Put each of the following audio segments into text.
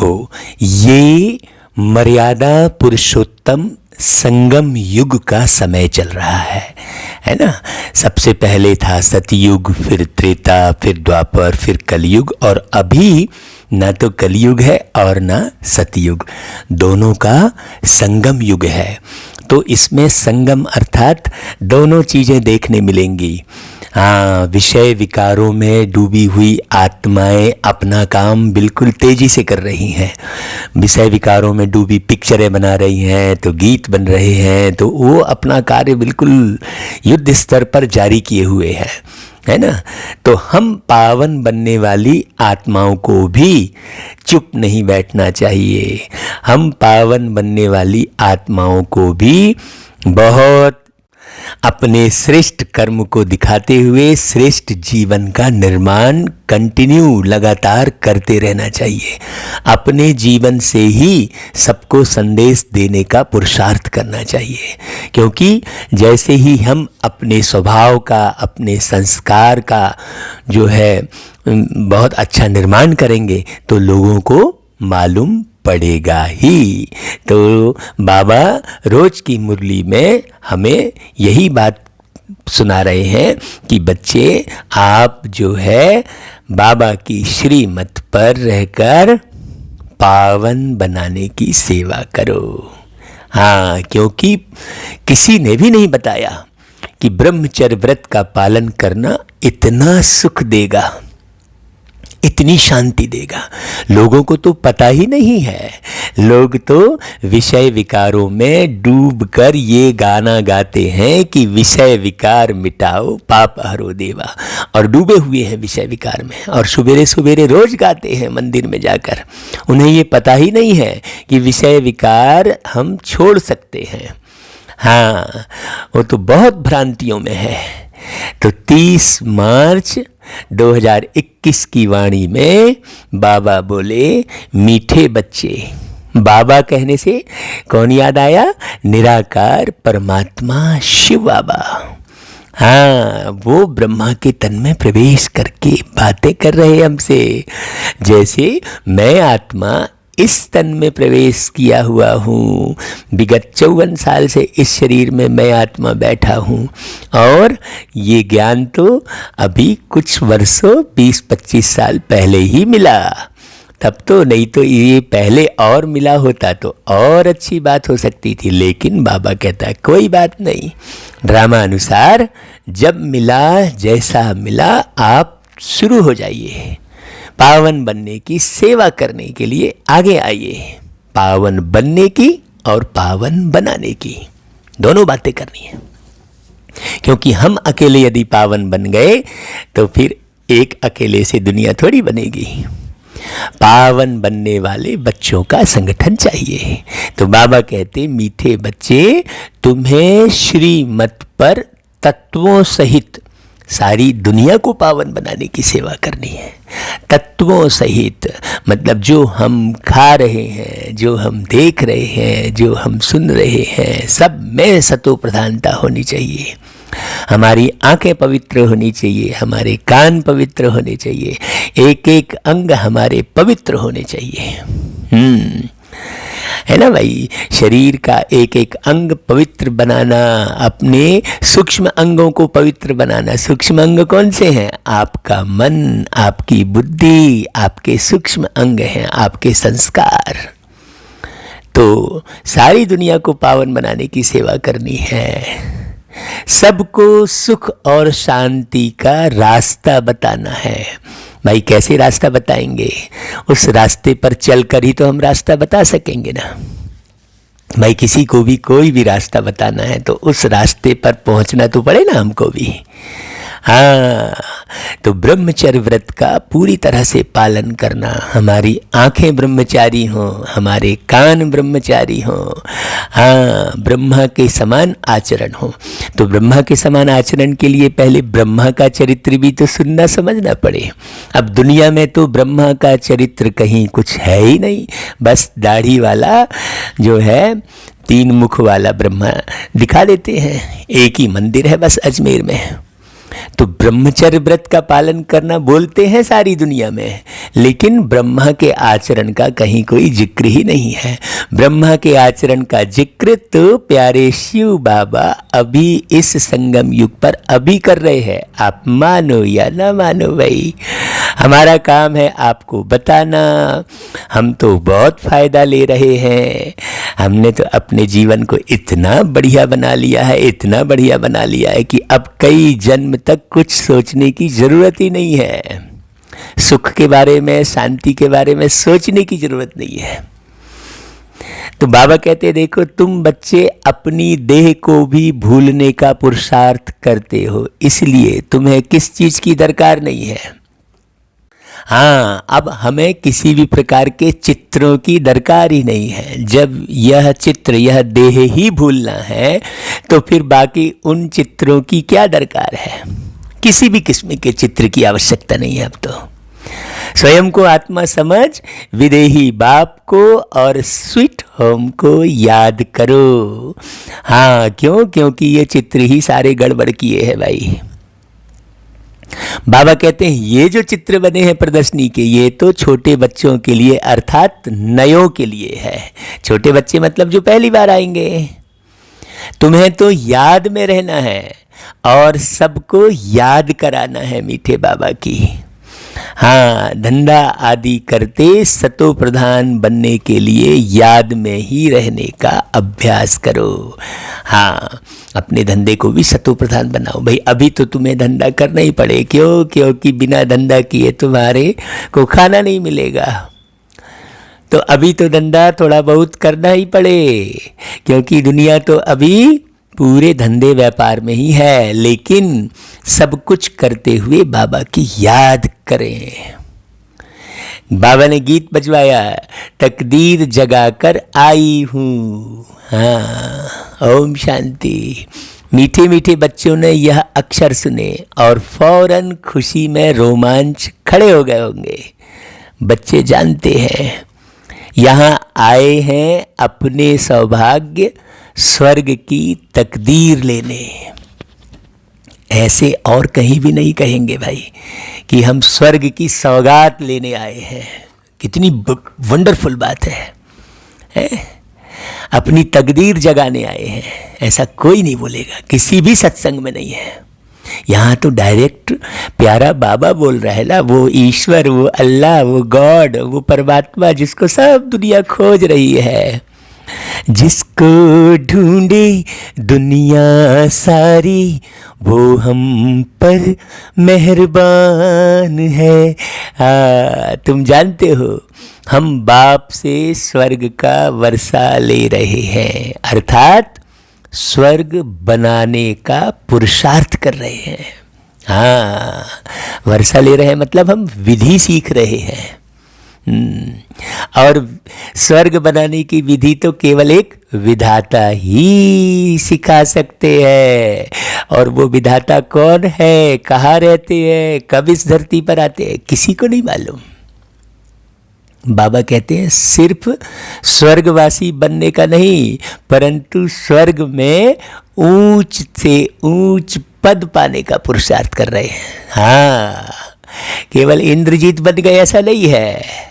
देखो, ये मर्यादा पुरुषोत्तम संगम युग का समय चल रहा है ना। सबसे पहले था सतयुग, फिर त्रेता, फिर द्वापर, फिर कलयुग, और अभी ना तो कलयुग है और ना सतयुग, दोनों का संगम युग है। तो इसमें संगम अर्थात दोनों चीज़ें देखने मिलेंगी। हाँ, विषय विकारों में डूबी हुई आत्माएं अपना काम बिल्कुल तेजी से कर रही हैं। विषय विकारों में डूबी पिक्चरें बना रही हैं, तो गीत बन रहे हैं, तो वो अपना कार्य बिल्कुल युद्ध स्तर पर जारी किए हुए हैं, है ना। तो हम पावन बनने वाली आत्माओं को भी चुप नहीं बैठना चाहिए। हम पावन बनने वाली आत्माओं को भी बहुत अपने श्रेष्ठ कर्म को दिखाते हुए श्रेष्ठ जीवन का निर्माण कंटिन्यू लगातार करते रहना चाहिए। अपने जीवन से ही सबको संदेश देने का पुरुषार्थ करना चाहिए, क्योंकि जैसे ही हम अपने स्वभाव का, अपने संस्कार का जो है बहुत अच्छा निर्माण करेंगे तो लोगों को मालूम पड़ेगा ही। तो बाबा रोज की मुरली में हमें यही बात सुना रहे हैं कि बच्चे, आप जो है बाबा की श्रीमत पर रहकर पावन बनाने की सेवा करो। हाँ, क्योंकि किसी ने भी नहीं बताया कि ब्रह्मचर्य व्रत का पालन करना इतना सुख देगा, इतनी शांति देगा। लोगों को तो पता ही नहीं है। लोग तो विषय विकारों में डूबकर ये गाना गाते हैं कि विषय विकार मिटाओ पाप हरो देवा, और डूबे हुए हैं विषय विकार में, और सवेरे सवेरे रोज गाते हैं मंदिर में जाकर। उन्हें ये पता ही नहीं है कि विषय विकार हम छोड़ सकते हैं। हाँ, वो तो बहुत भ्रांतियों में है। तो 30 मार्च 2021 की वाणी में बाबा बोले, मीठे बच्चे। बाबा कहने से कौन याद आया? निराकार परमात्मा शिव बाबा। हाँ, वो ब्रह्मा के तन में प्रवेश करके बातें कर रहे हैं हमसे, जैसे मैं आत्मा इस तन में प्रवेश किया हुआ हूँ। विगत 54 साल से इस शरीर में मैं आत्मा बैठा हूँ, और ये ज्ञान तो अभी कुछ वर्षों 20-25 साल पहले ही मिला। तब तो नहीं तो ये पहले और मिला होता तो और अच्छी बात हो सकती थी। लेकिन बाबा कहता है कोई बात नहीं, ड्रामा अनुसार जब मिला, जैसा मिला, आप शुरू हो जाइए। पावन बनने की सेवा करने के लिए आगे आइए। पावन बनने की और पावन बनाने की दोनों बातें करनी है, क्योंकि हम अकेले यदि पावन बन गए तो फिर एक अकेले से दुनिया थोड़ी बनेगी। पावन बनने वाले बच्चों का संगठन चाहिए। तो बाबा कहते, मीठे बच्चे, तुम्हें श्रीमत पर तत्वों सहित सारी दुनिया को पावन बनाने की सेवा करनी है। तत्वों सहित मतलब जो हम खा रहे हैं, जो हम देख रहे हैं, जो हम सुन रहे हैं, सब में सतो प्रधानता होनी चाहिए। हमारी आंखें पवित्र होनी चाहिए, हमारे कान पवित्र होने चाहिए, एक एक अंग हमारे पवित्र होने चाहिए। है ना भाई, शरीर का एक एक अंग पवित्र बनाना, अपने सूक्ष्म अंगों को पवित्र बनाना। सूक्ष्म अंग कौन से हैं? आपका मन, आपकी बुद्धि, आपके सूक्ष्म अंग हैं, आपके संस्कार। तो सारी दुनिया को पावन बनाने की सेवा करनी है, सबको सुख और शांति का रास्ता बताना है। भाई कैसे रास्ता बताएंगे? उस रास्ते पर चलकर ही तो हम रास्ता बता सकेंगे ना। भाई किसी को भी कोई भी रास्ता बताना है तो उस रास्ते पर पहुंचना तो पड़े ना हमको भी। हाँ, तो ब्रह्मचर्य व्रत का पूरी तरह से पालन करना, हमारी आंखें ब्रह्मचारी हों, हमारे कान ब्रह्मचारी हों, हाँ, ब्रह्मा के समान आचरण हो। तो ब्रह्मा के समान आचरण के लिए पहले ब्रह्मा का चरित्र भी तो सुनना समझना पड़े। अब दुनिया में तो ब्रह्मा का चरित्र कहीं कुछ है ही नहीं, बस दाढ़ी वाला जो है 3 मुख वाला ब्रह्मा दिखा देते हैं। एक ही मंदिर है बस अजमेर में, तो ब्रह्मचर्य व्रत का पालन करना बोलते हैं सारी दुनिया में, लेकिन ब्रह्मा के आचरण का कहीं कोई जिक्र ही नहीं है। ब्रह्मा के आचरण का जिक्र तो प्यारे शिव बाबा अभी इस संगम युग पर अभी कर रहे हैं। आप मानो या ना मानो भाई, हमारा काम है आपको बताना। हम तो बहुत फ़ायदा ले रहे हैं। हमने तो अपने जीवन को इतना बढ़िया बना लिया है, इतना बढ़िया बना लिया है कि अब कई जन्म तक कुछ सोचने की ज़रूरत ही नहीं है। सुख के बारे में, शांति के बारे में सोचने की ज़रूरत नहीं है। तो बाबा कहते देखो, तुम बच्चे अपनी देह को भी भूलने का पुरुषार्थ करते हो, इसलिए तुम्हें किस चीज़ की दरकार नहीं है। हाँ, अब हमें किसी भी प्रकार के चित्रों की दरकार ही नहीं है। जब यह चित्र, यह देह ही भूलना है तो फिर बाकी उन चित्रों की क्या दरकार है। किसी भी किस्म के चित्र की आवश्यकता नहीं है अब तो। स्वयं को आत्मा समझ विदेही बाप को और स्वीट होम को याद करो। हाँ, क्यों? क्योंकि ये चित्र ही सारे गड़बड़ किए हैं भाई। बाबा कहते हैं ये जो चित्र बने हैं प्रदर्शनी के, ये तो छोटे बच्चों के लिए अर्थात नयों के लिए है। छोटे बच्चे मतलब जो पहली बार आएंगे। तुम्हें तो याद में रहना है और सबको याद कराना है मीठे बाबा की। हाँ, धंधा आदि करते सतो प्रधान बनने के लिए याद में ही रहने का अभ्यास करो। हाँ, अपने धंधे को भी सतो प्रधान बनाओ भाई। अभी तो तुम्हें धंधा करना ही पड़े, क्यों? क्योंकि बिना धंधा किए तुम्हारे को खाना नहीं मिलेगा। तो अभी तो धंधा थोड़ा बहुत करना ही पड़े, क्योंकि दुनिया तो अभी पूरे धंधे व्यापार में ही है। लेकिन सब कुछ करते हुए बाबा की याद करें। बाबा ने गीत बजवाया, तकदीर जगाकर आई हूँ। हाँ, ओम शांति। मीठे मीठे बच्चों ने यह अक्षर सुने और फौरन खुशी में रोमांच खड़े हो गए होंगे। बच्चे जानते हैं यहाँ आए हैं अपने सौभाग्य स्वर्ग की तकदीर लेने। ऐसे और कहीं भी नहीं कहेंगे भाई कि हम स्वर्ग की सौगात लेने आए हैं। कितनी वंडरफुल बात है? अपनी तकदीर जगाने आए हैं, ऐसा कोई नहीं बोलेगा, किसी भी सत्संग में नहीं है। यहाँ तो डायरेक्ट प्यारा बाबा बोल रहा है ना, वो ईश्वर, वो अल्लाह, वो गॉड, वो परमात्मा जिसको सब दुनिया खोज रही है, जिसको ढूंढे दुनिया सारी, वो हम पर मेहरबान है। तुम जानते हो हम बाप से स्वर्ग का वर्षा ले रहे हैं, अर्थात स्वर्ग बनाने का पुरुषार्थ कर रहे हैं। हाँ, वर्षा ले रहे हैं मतलब हम विधि सीख रहे हैं। और स्वर्ग बनाने की विधि तो केवल एक विधाता ही सिखा सकते हैं। और वो विधाता कौन है, कहाँ रहते हैं, कब इस धरती पर आते हैं, किसी को नहीं मालूम। बाबा कहते हैं सिर्फ स्वर्गवासी बनने का नहीं, परंतु स्वर्ग में ऊंच से ऊंच पद पाने का पुरुषार्थ कर रहे हैं। हाँ, केवल इंद्रजीत बन गए ऐसा नहीं है।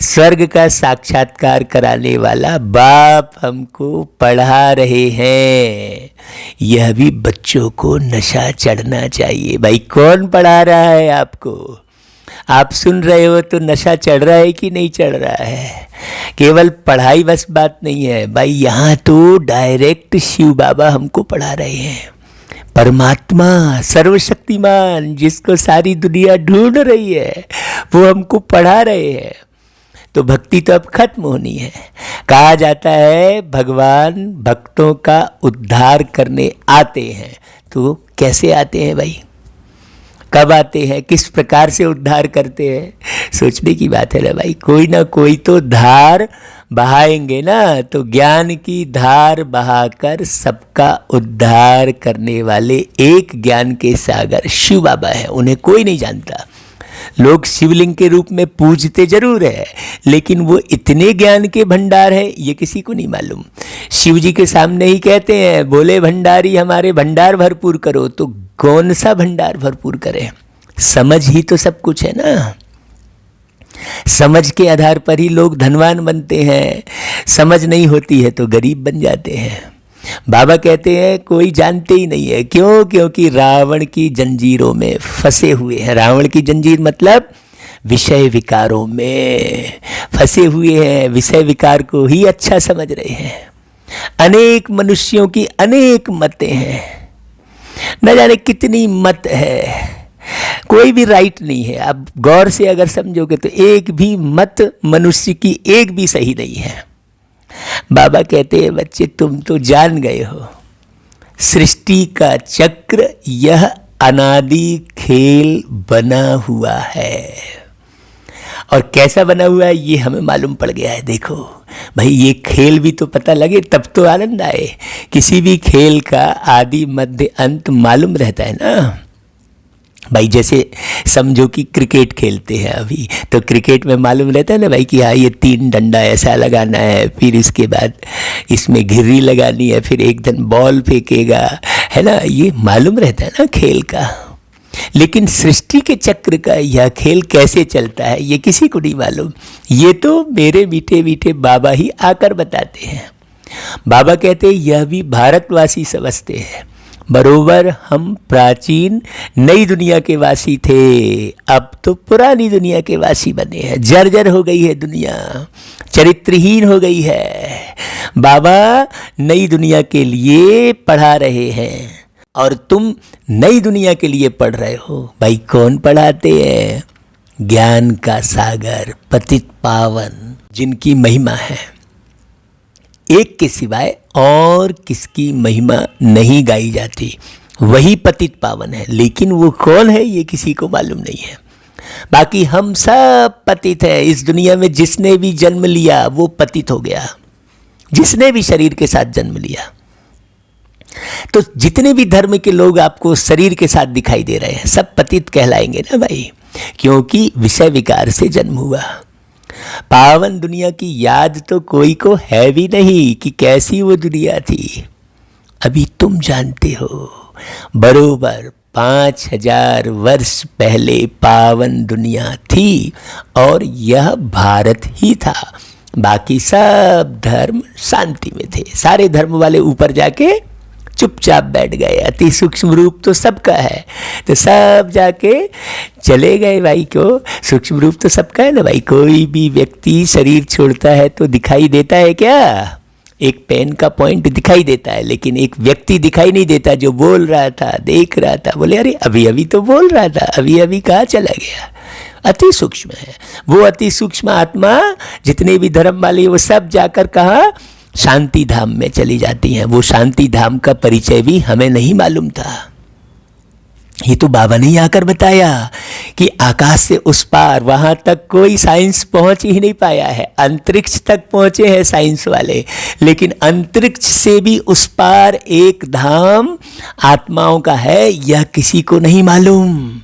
स्वर्ग का साक्षात्कार कराने वाला बाप हमको पढ़ा रहे हैं। यह भी बच्चों को नशा चढ़ना चाहिए। भाई कौन पढ़ा रहा है आपको? आप सुन रहे हो तो नशा चढ़ रहा है कि नहीं चढ़ रहा है? केवल पढ़ाई बस बात नहीं है भाई, यहाँ तो डायरेक्ट शिव बाबा हमको पढ़ा रहे हैं। परमात्मा सर्वशक्तिमान जिसको सारी दुनिया ढूंढ रही है, वो हमको पढ़ा रहे हैं। तो भक्ति तो अब खत्म होनी है। कहा जाता है भगवान भक्तों का उद्धार करने आते हैं। तो कैसे आते हैं भाई, कब आते हैं, किस प्रकार से उद्धार करते हैं? सोचने की बात है ना भाई। कोई ना कोई तो धार बहाएंगे ना, तो ज्ञान की धार बहाकर सबका उद्धार करने वाले एक ज्ञान के सागर शिव बाबा है, उन्हें कोई नहीं जानता। लोग शिवलिंग के रूप में पूजते जरूर है, लेकिन वो इतने ज्ञान के भंडार है ये किसी को नहीं मालूम। शिव जी के सामने ही कहते हैं, बोले भंडारी हमारे भंडार भरपूर करो। तो कौन सा भंडार भरपूर करें? समझ ही तो सब कुछ है ना। समझ के आधार पर ही लोग धनवान बनते हैं, समझ नहीं होती है तो गरीब बन जाते हैं। बाबा कहते हैं कोई जानते ही नहीं है। क्यों? क्योंकि रावण की जंजीरों में फंसे हुए हैं। रावण की जंजीर मतलब विषय विकारों में फंसे हुए हैं, विषय विकार को ही अच्छा समझ रहे हैं। अनेक मनुष्यों की अनेक मतें हैं, न जाने कितनी मत है, कोई भी राइट नहीं है। अब गौर से अगर समझोगे तो एक भी मत मनुष्य की एक भी सही नहीं है। बाबा कहते हैं बच्चे तुम तो जान गए हो, सृष्टि का चक्र यह अनादि खेल बना हुआ है। और कैसा बना हुआ है ये हमें मालूम पड़ गया है। देखो भाई, ये खेल भी तो पता लगे तब तो आनंद आए। किसी भी खेल का आदि मध्य अंत मालूम रहता है ना भाई। जैसे समझो कि क्रिकेट खेलते हैं अभी, तो क्रिकेट में मालूम रहता है ना भाई कि हाँ ये 3 डंडा ऐसा लगाना है, फिर इसके बाद इसमें घिर्री लगानी है, फिर एक दिन बॉल फेंकेगा, है ना। ये मालूम रहता है ना खेल का। लेकिन सृष्टि के चक्र का यह खेल कैसे चलता है ये किसी को नहीं मालूम। ये तो मेरे मीठे मीठे बाबा ही आकर बताते हैं। बाबा कहते हैं यह भी भारतवासी समझते हैं। बरोबर हम प्राचीन नई दुनिया के वासी थे, अब तो पुरानी दुनिया के वासी बने हैं। जर्जर हो गई है दुनिया, चरित्रहीन हो गई है। बाबा नई दुनिया के लिए पढ़ा रहे हैं और तुम नई दुनिया के लिए पढ़ रहे हो। भाई कौन पढ़ाते हैं? ज्ञान का सागर पतित पावन, जिनकी महिमा है एक के सिवाय और किसकी महिमा नहीं गाई जाती, वही पतित पावन है। लेकिन वो कौन है ये किसी को मालूम नहीं है। बाकी हम सब पतित हैं। इस दुनिया में जिसने भी जन्म लिया वो पतित हो गया, जिसने भी शरीर के साथ जन्म लिया। तो जितने भी धर्म के लोग आपको शरीर के साथ दिखाई दे रहे हैं सब पतित कहलाएंगे ना भाई, क्योंकि विषय विकार से जन्म हुआ। पावन दुनिया की याद तो कोई को है भी नहीं कि कैसी वो दुनिया थी। अभी तुम जानते हो बरोबर 5000 वर्ष पहले पावन दुनिया थी और यह भारत ही था। बाकी सब धर्म शांति में थे। सारे धर्म वाले ऊपर जाके चुपचाप बैठ गए। अति सूक्ष्म रूप तो सबका है, तो सब जाके चले गए भाई। क्यों? सूक्ष्म रूप तो सबका है ना भाई। कोई भी व्यक्ति शरीर छोड़ता है तो दिखाई देता है क्या? एक पेन का पॉइंट दिखाई देता है, लेकिन एक व्यक्ति दिखाई नहीं देता जो बोल रहा था, देख रहा था। बोले अरे अभी अभी तो बोल रहा था, अभी अभी कहाँ चला गया? अति सूक्ष्म है वो। अति सूक्ष्म आत्मा जितने भी धर्म वाले वो सब जाकर कहाँ? शांति धाम में चली जाती हैं। वो शांति धाम का परिचय भी हमें नहीं मालूम था। ये तो बाबा ने आकर बताया कि आकाश से उस पार, वहां तक कोई साइंस पहुंच ही नहीं पाया है। अंतरिक्ष तक पहुंचे हैं साइंस वाले, लेकिन अंतरिक्ष से भी उस पार एक धाम आत्माओं का है, यह किसी को नहीं मालूम।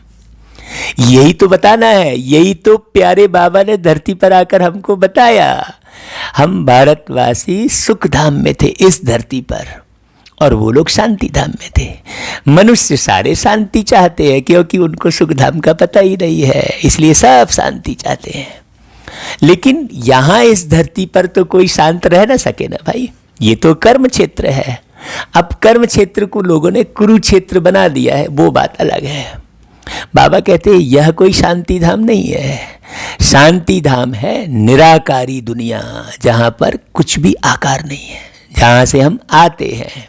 यही तो बताना है, यही तो प्यारे बाबा ने धरती पर आकर हमको बताया। हम भारतवासी सुख धाम में थे इस धरती पर, और वो लोग शांति धाम में थे। मनुष्य सारे शांति चाहते हैं क्योंकि उनको सुख धाम का पता ही नहीं है, इसलिए सब शांति चाहते हैं। लेकिन यहाँ इस धरती पर तो कोई शांत रह ना सके ना भाई। ये तो कर्म क्षेत्र है। अब कर्म क्षेत्र को लोगों ने कुरुक्षेत्र बना दिया है, वो बात अलग है। बाबा कहते हैं यह कोई शांति धाम नहीं है। शांति धाम है निराकारी दुनिया, जहाँ पर कुछ भी आकार नहीं है, जहाँ से हम आते हैं।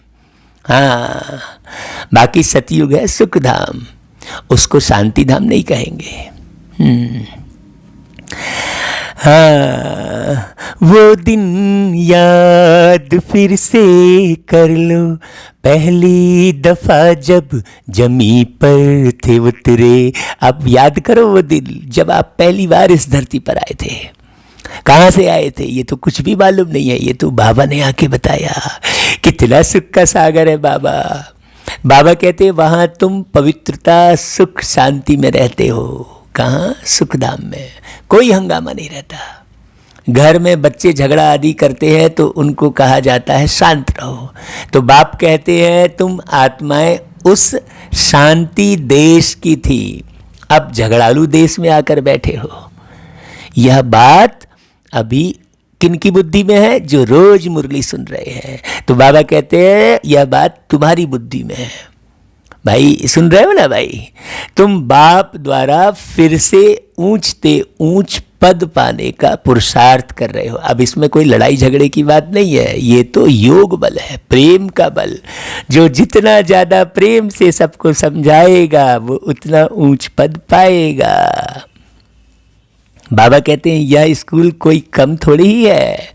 हाँ, बाकी सतयुग है सुख धाम, उसको शांति धाम नहीं कहेंगे। हाँ, वो दिन याद फिर से कर लो, पहली दफा जब जमी पर थे उतरे। अब याद करो वो दिन जब आप पहली बार इस धरती पर आए थे। कहाँ से आए थे ये तो कुछ भी मालूम नहीं है, ये तो बाबा ने आके बताया। कितना सुख का सागर है बाबा। बाबा कहते वहाँ तुम पवित्रता सुख शांति में रहते हो। कहाँ? सुखधाम में कोई हंगामा नहीं रहता। घर में बच्चे झगड़ा आदि करते हैं तो उनको कहा जाता है शांत रहो, तो बाप कहते हैं तुम आत्माएं उस शांति देश की थी, अब झगड़ालू देश में आकर बैठे हो। यह बात अभी किनकी बुद्धि में है? जो रोज मुरली सुन रहे हैं। तो बाबा कहते हैं यह बात तुम्हारी बुद्धि में है। भाई सुन रहे हो ना भाई, तुम बाप द्वारा फिर से ऊंचते ऊंच पद पाने का पुरुषार्थ कर रहे हो। अब इसमें कोई लड़ाई झगड़े की बात नहीं है, ये तो योग बल है, प्रेम का बल। जो जितना ज़्यादा प्रेम से सबको समझाएगा वो उतना ऊंच पद पाएगा। बाबा कहते हैं यह स्कूल कोई कम थोड़ी ही है,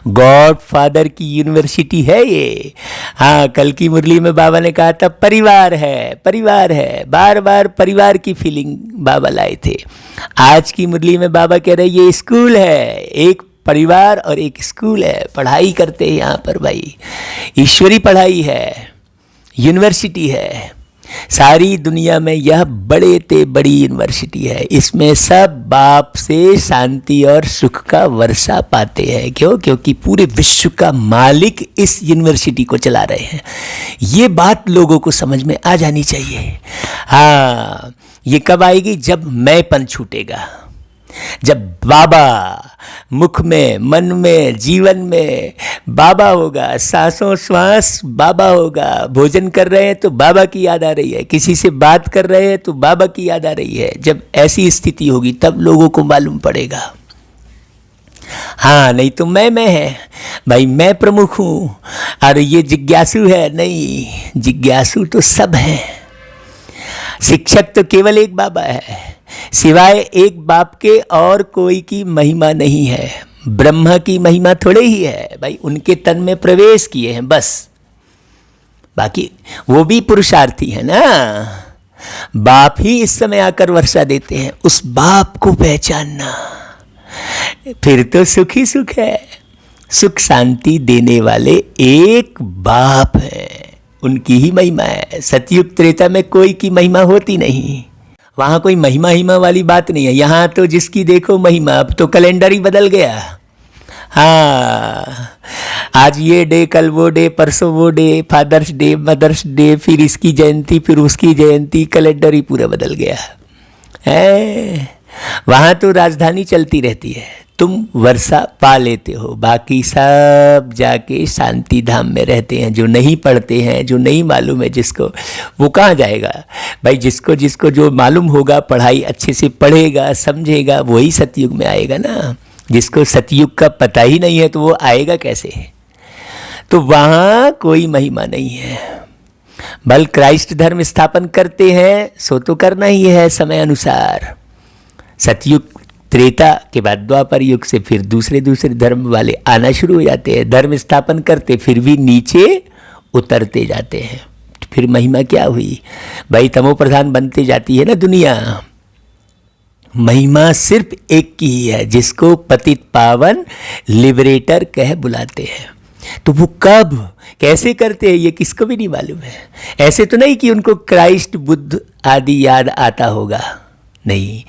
गॉड फादर की यूनिवर्सिटी है ये। हाँ, कल की मुरली में बाबा ने कहा था परिवार है, परिवार है, बार बार परिवार की फीलिंग बाबा लाए थे। आज की मुरली में बाबा कह रहे ये स्कूल है, एक परिवार और एक स्कूल है, पढ़ाई करते हैं यहाँ पर भाई, ईश्वरी पढ़ाई है, यूनिवर्सिटी है। सारी दुनिया में यह बड़े ते बड़ी यूनिवर्सिटी है, इसमें सब बाप से शांति और सुख का वर्षा पाते हैं। क्यों? क्योंकि पूरे विश्व का मालिक इस यूनिवर्सिटी को चला रहे हैं। ये बात लोगों को समझ में आ जानी चाहिए। हाँ, ये कब आएगी? जब मैंपन छूटेगा, जब बाबा मुख में, मन में, जीवन में बाबा होगा, सांसों श्वास बाबा होगा, भोजन कर रहे हैं तो बाबा की याद आ रही है, किसी से बात कर रहे हैं तो बाबा की याद आ रही है। जब ऐसी स्थिति होगी तब लोगों को मालूम पड़ेगा। हाँ, नहीं तो मैं है भाई, मैं प्रमुख हूँ और ये जिज्ञासु है। नहीं, जिज्ञासु तो सब हैं। शिक्षक तो केवल एक बाबा है, सिवाय एक बाप के और कोई की महिमा नहीं है। ब्रह्मा की महिमा थोड़े ही है भाई, उनके तन में प्रवेश किए हैं बस, बाकी वो भी पुरुषार्थी है ना। बाप ही इस समय आकर वर्षा देते हैं, उस बाप को पहचानना, फिर तो सुख ही सुख है। सुख शांति देने वाले एक बाप है, उनकी ही महिमा है। सतयुग त्रेता में कोई की महिमा होती नहीं, वहाँ कोई महिमा हिमा वाली बात नहीं है। यहाँ तो जिसकी देखो महिमा, अब तो कैलेंडर ही बदल गया। हाँ, आज ये डे, कल वो डे, परसों वो day, father's day, mother's day, फिर इसकी जयंती, फिर उसकी जयंती, कैलेंडर ही पूरा बदल गया है। वहाँ तो राजधानी चलती रहती है, तुम वर्षा पा लेते हो, बाकी सब जाके शांति धाम में रहते हैं। जो नहीं पढ़ते हैं, जो नहीं मालूम है जिसको, वो कहाँ जाएगा भाई? जिसको जिसको जो मालूम होगा, पढ़ाई अच्छे से पढ़ेगा, समझेगा, वही सतयुग में आएगा ना। जिसको सतयुग का पता ही नहीं है तो वो आएगा कैसे? तो वहाँ कोई महिमा नहीं है। बल क्राइस्ट धर्म स्थापन करते हैं सो तो करना ही है समय अनुसार। सतयुग त्रेता के बाद द्वापर युग से फिर दूसरे धर्म वाले आना शुरू हो जाते हैं, धर्म स्थापन करते, फिर भी नीचे उतरते जाते हैं। फिर महिमा क्या हुई भाई? तमो प्रधान बनते जाती है ना दुनिया। महिमा सिर्फ एक की ही है, जिसको पतित पावन लिबरेटर कह बुलाते हैं। तो वो कब कैसे करते हैं ये किसको भी नहीं मालूम है। ऐसे तो नहीं कि उनको क्राइस्ट, बुद्ध आदि याद आता होगा, नहीं,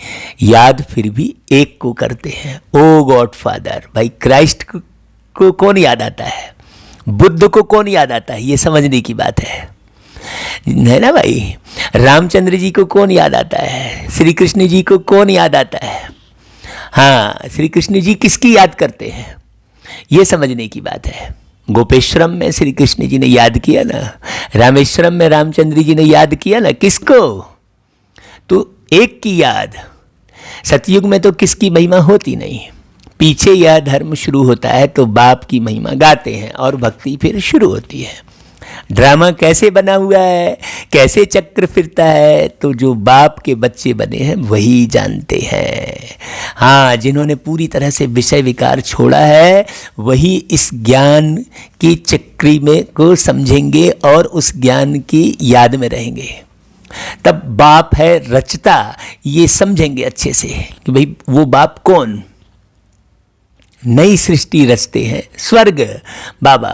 याद फिर भी एक को करते हैं, ओ गॉड फादर। भाई क्राइस्ट को कौन याद आता है? बुद्ध को कौन याद आता है? ये समझने की बात है ना भाई। रामचंद्र जी को कौन याद आता है? श्री कृष्ण जी को कौन याद आता है? हाँ, श्री कृष्ण जी किसकी याद करते हैं ये समझने की बात है। गोपेश्वरम में श्री कृष्ण जी ने याद किया ना, रामेश्वरम में रामचंद्र जी ने याद किया ना, किसको? तो एक की याद। सतयुग में तो किसकी महिमा होती नहीं, पीछे यह धर्म शुरू होता है तो बाप की महिमा गाते हैं और भक्ति फिर शुरू होती है। ड्रामा कैसे बना हुआ है, कैसे चक्र फिरता है, तो जो बाप के बच्चे बने हैं वही जानते हैं। हाँ, जिन्होंने पूरी तरह से विषय विकार छोड़ा है वही इस ज्ञान की चक्री में को समझेंगे और उस ज्ञान की याद में रहेंगे। तब बाप है रचता, ये समझेंगे अच्छे से कि भाई वो बाप कौन। नई सृष्टि रचते हैं, स्वर्ग बाबा,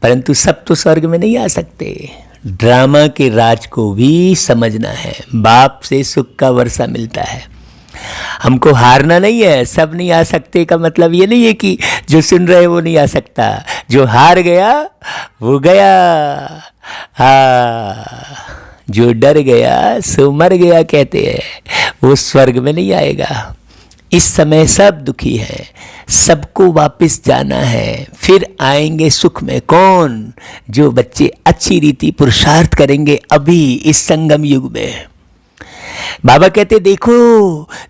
परंतु सब तो स्वर्ग में नहीं आ सकते। ड्रामा के राज को भी समझना है। बाप से सुख का वर्षा मिलता है, हमको हारना नहीं है। सब नहीं आ सकते का मतलब ये नहीं है कि जो सुन रहे वो नहीं आ सकता। जो हार गया वो गया। हाँ, जो डर गया सो मर गया कहते हैं, वो स्वर्ग में नहीं आएगा। इस समय सब दुखी हैं, सबको वापस जाना है, फिर आएंगे सुख में। कौन? जो बच्चे अच्छी रीति पुरुषार्थ करेंगे अभी इस संगम युग में। बाबा कहते देखो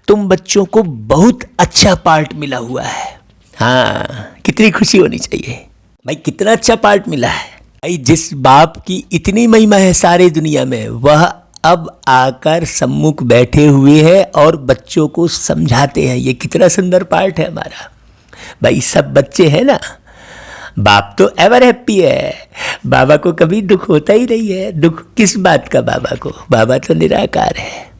तुम बच्चों को बहुत अच्छा पार्ट मिला हुआ है। हाँ, कितनी खुशी होनी चाहिए भाई, कितना अच्छा पार्ट मिला है भाई। जिस बाप की इतनी महिमा है सारे दुनिया में, वह अब आकर सम्मुख बैठे हुए हैं और बच्चों को समझाते हैं। ये कितना सुंदर पार्ट है हमारा भाई। सब बच्चे हैं ना, बाप तो एवर हैप्पी है। बाबा को कभी दुख होता ही नहीं है। दुख किस बात का बाबा को? बाबा तो निराकार है,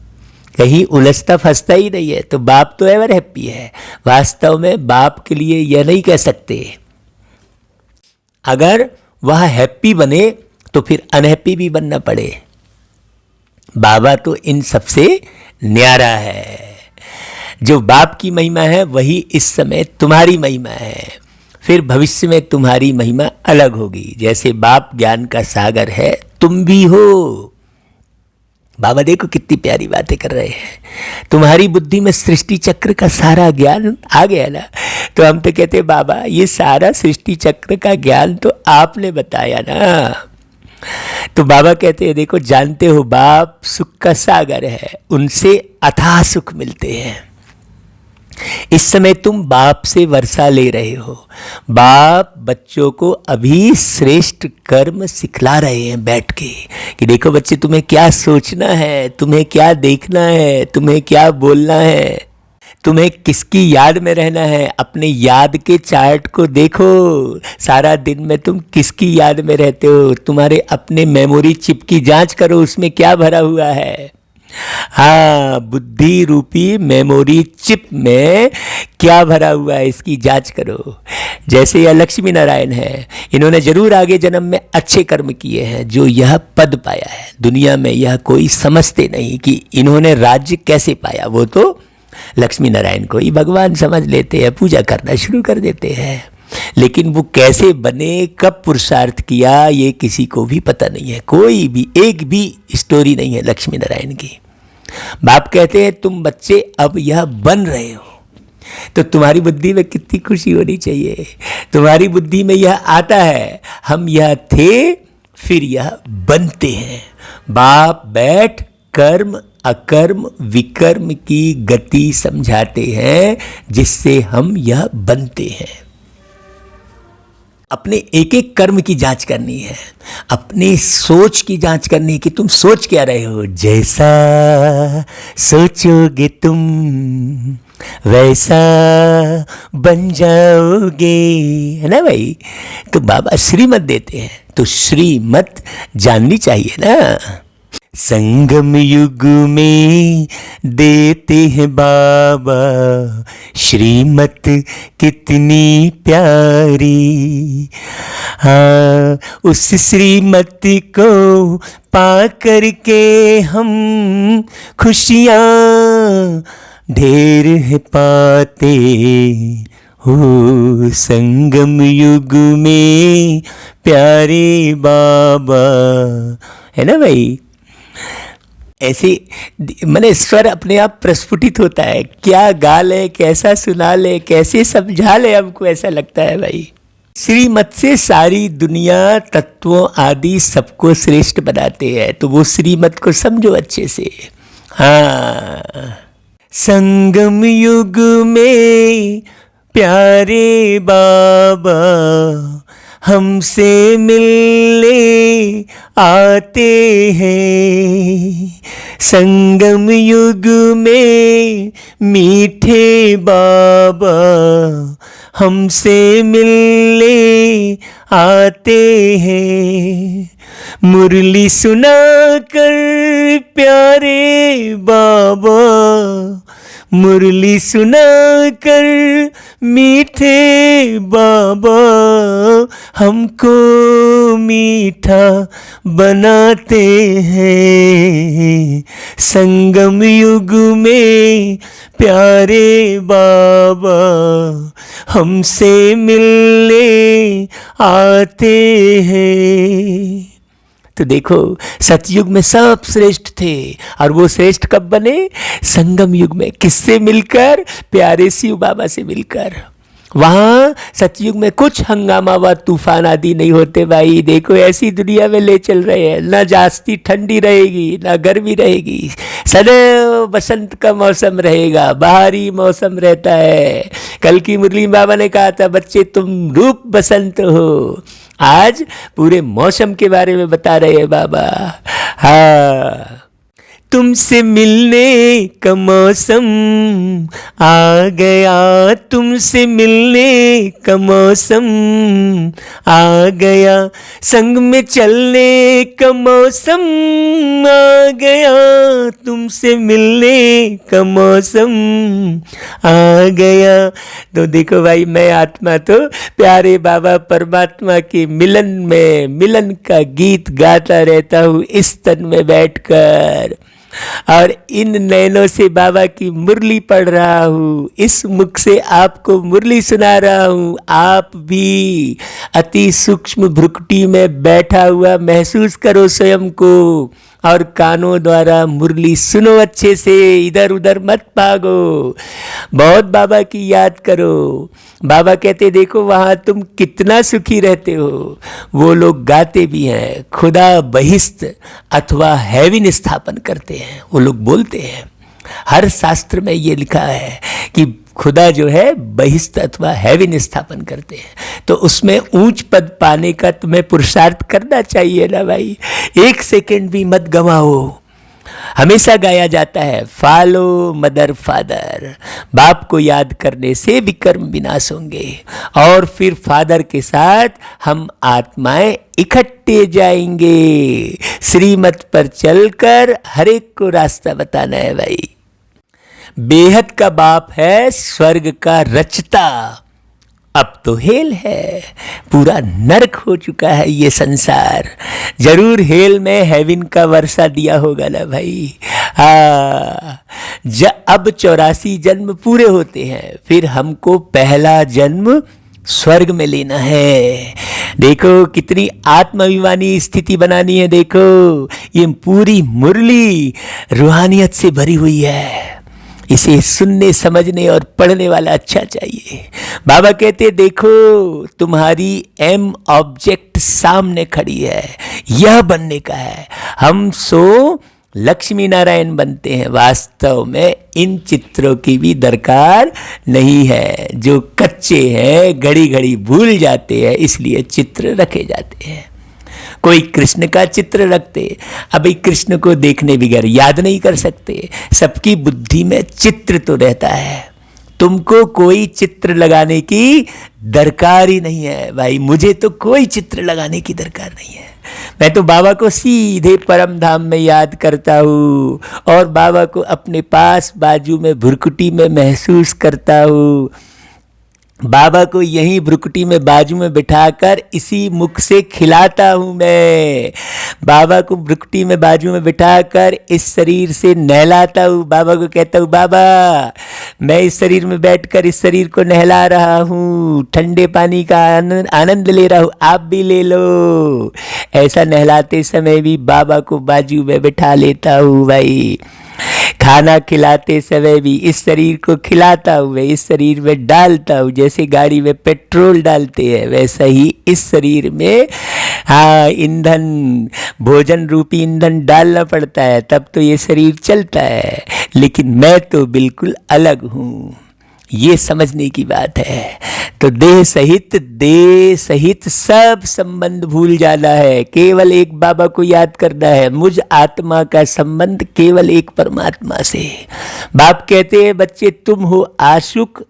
कहीं उलझता फंसता ही नहीं है, तो बाप तो एवर हैप्पी है। वास्तव में बाप के लिए यह नहीं कह सकते, अगर वह हैप्पी बने तो फिर अनहैप्पी भी बनना पड़े। बाबा तो इन सबसे न्यारा है। जो बाप की महिमा है वही इस समय तुम्हारी महिमा है, फिर भविष्य में तुम्हारी महिमा अलग होगी। जैसे बाप ज्ञान का सागर है, तुम भी हो। बाबा देखो कितनी प्यारी बातें कर रहे हैं। तुम्हारी बुद्धि में सृष्टि चक्र का सारा ज्ञान आ गया ना, तो हम तो कहते बाबा ये सारा सृष्टि चक्र का ज्ञान तो आपने बताया ना। तो बाबा कहते हैं देखो, जानते हो बाप सुख का सागर है, उनसे अथाह सुख मिलते हैं। इस समय तुम बाप से वर्षा ले रहे हो। बाप बच्चों को अभी श्रेष्ठ कर्म सिखला रहे हैं बैठ के, कि देखो बच्चे तुम्हें क्या सोचना है, तुम्हें क्या देखना है, तुम्हें क्या बोलना है, तुम्हें किसकी याद में रहना है। अपने याद के चार्ट को देखो, सारा दिन में तुम किसकी याद में रहते हो। तुम्हारे अपने मेमोरी चिप की जांच करो, उसमें क्या भरा हुआ है। हाँ, बुद्धि रूपी मेमोरी चिप में क्या भरा हुआ है, इसकी जांच करो। जैसे यह लक्ष्मी नारायण है, इन्होंने जरूर आगे जन्म में अच्छे कर्म किए हैं जो यह पद पाया है। दुनिया में यह कोई समझते नहीं कि इन्होंने राज्य कैसे पाया, वो तो लक्ष्मी नारायण को ही भगवान समझ लेते हैं, पूजा करना शुरू कर देते हैं। लेकिन वो कैसे बने, कब पुरुषार्थ किया, ये किसी को भी पता नहीं है। कोई भी एक भी स्टोरी नहीं है लक्ष्मी नारायण की। बाप कहते हैं तुम बच्चे अब यह बन रहे हो, तो तुम्हारी बुद्धि में कितनी खुशी होनी चाहिए। तुम्हारी बुद्धि में यह आता है, हम यह थे फिर यह बनते हैं। बाप बैठ कर्म अकर्म विकर्म की गति समझाते हैं, जिससे हम यह बनते हैं। अपने एक एक कर्म की जांच करनी है, अपनी सोच की जांच करनी है कि तुम सोच क्या रहे हो। जैसा सोचोगे तुम वैसा बन जाओगे, है ना भाई। तो बाबा श्रीमत देते हैं, तो श्रीमत जाननी चाहिए ना। संगम युग में देते हैं बाबा श्रीमत कितनी प्यारी। हाँ, उस श्रीमत को पा करके हम खुशियाँ ढेर है पाते हो। संगम युग में प्यारे बाबा, है ना भाई। ऐसे मैंने स्वर अपने आप प्रस्फुटित होता है, क्या गा ले, कैसा सुना ले, कैसे समझा ले, हमको ऐसा लगता है भाई। श्रीमत से सारी दुनिया तत्वों आदि सबको श्रेष्ठ बनाते हैं, तो वो श्रीमत को समझो अच्छे से। हाँ, संगम युग में प्यारे बाबा हमसे मिलने आते हैं। संगम युग में मीठे बाबा हमसे मिलने आते हैं। मुरली सुनाकर प्यारे बाबा मुरली सुना कर मीठे बाबा हमको मीठा बनाते हैं। संगम युग में प्यारे बाबा हमसे मिलने आते हैं। तो देखो, सतयुग में सब श्रेष्ठ थे, और वो श्रेष्ठ कब बने? संगम युग में। किससे मिलकर? प्यारे शिव बाबा से मिलकर। वहाँ सतयुग में कुछ हंगामा व तूफान आदि नहीं होते भाई। देखो, ऐसी दुनिया में ले चल रहे हैं, ना जास्ती ठंडी रहेगी ना गर्मी रहेगी, सदैव बसंत का मौसम रहेगा, बाहरी मौसम रहता है। कल की मुरली बाबा ने कहा था, बच्चे तुम रूप बसंत हो। आज पूरे मौसम के बारे में बता रहे हैं बाबा। हाँ, तुमसे मिलने का मौसम आ गया, तुमसे मिलने का मौसम आ गया, संग में चलने का मौसम आ गया, तुमसे मिलने का मौसम आ गया। तो देखो भाई, मैं आत्मा तो प्यारे बाबा परमात्मा के मिलन में मिलन का गीत गाता रहता हूँ इस तन में बैठकर, और इन नैनों से बाबा की मुरली पढ़ रहा हूँ, इस मुख से आपको मुरली सुना रहा हूँ। आप भी अति सूक्ष्म भ्रुकुटी में बैठा हुआ महसूस करो स्वयं को, और कानों द्वारा मुरली सुनो अच्छे से, इधर उधर मत भागो, बहुत बाबा की याद करो। बाबा कहते देखो वहाँ तुम कितना सुखी रहते हो। वो लोग गाते भी हैं, खुदा बहिस्त अथवा हेविन स्थापन करते हैं। वो लोग बोलते हैं, हर शास्त्र में ये लिखा है कि खुदा जो है बहिस्त अथवा हेविन स्थापन करते हैं। तो उसमें ऊंच पद पाने का तुम्हें पुरुषार्थ करना चाहिए ना भाई। एक सेकंड भी मत गंवाओ। हमेशा गाया जाता है, फॉलो मदर फादर, बाप को याद करने से भी कर्म विनाश होंगे, और फिर फादर के साथ हम आत्माएं इकट्ठे जाएंगे। श्रीमत पर चलकर हर एक को रास्ता बताना है भाई। बेहद का बाप है स्वर्ग का रचता। अब तो हेल है, पूरा नरक हो चुका है ये संसार। जरूर हेल में हेविन का वर्षा दिया होगा ना भाई। अब 84 जन्म पूरे होते हैं, फिर हमको पहला जन्म स्वर्ग में लेना है। देखो कितनी आत्माभिमानी स्थिति बनानी है। देखो ये पूरी मुरली रूहानियत से भरी हुई है। इसे सुनने समझने और पढ़ने वाला अच्छा चाहिए। बाबा कहते देखो तुम्हारी एम ऑब्जेक्ट सामने खड़ी है, यह बनने का है। हम सो लक्ष्मी नारायण बनते हैं। वास्तव में इन चित्रों की भी दरकार नहीं है। जो कच्चे हैं घड़ी घड़ी भूल जाते हैं, इसलिए चित्र रखे जाते हैं। कोई कृष्ण का चित्र रखते, अभी कृष्ण को देखने बगैर याद नहीं कर सकते। सबकी बुद्धि में चित्र तो रहता है। तुमको कोई चित्र लगाने की दरकार ही नहीं है भाई। मुझे तो कोई चित्र लगाने की दरकार नहीं है। मैं तो बाबा को सीधे परम धाम में याद करता हूँ, और बाबा को अपने पास बाजू में भ्रुकुटी में महसूस करता हूँ। बाबा को यहीं भ्रुकुटी में बाजू में बिठाकर इसी मुख से खिलाता हूँ मैं। बाबा को भ्रुकुटी में बाजू में बिठाकर इस शरीर से नहलाता हूँ। बाबा को कहता हूँ बाबा मैं इस शरीर में बैठकर इस शरीर को नहला रहा हूँ, ठंडे पानी का आनंद ले रहा हूँ, आप भी ले लो। ऐसा नहलाते समय भी बाबा को बाजू में बिठा लेता हूँ भाई। खाना खिलाते समय भी इस शरीर को खिलाता हूँ, मैं इस शरीर में डालता हूँ। जैसे गाड़ी में पेट्रोल डालते हैं वैसा ही इस शरीर में ईंधन, भोजन रूपी ईंधन डालना पड़ता है, तब तो ये शरीर चलता है। लेकिन मैं तो बिल्कुल अलग हूँ, ये समझने की बात है। तो देह सहित सब संबंध भूल जाना है, केवल एक बाबा को याद करना है। मुझ आत्मा का संबंध केवल एक परमात्मा से। बाप कहते हैं बच्चे तुम हो आशुक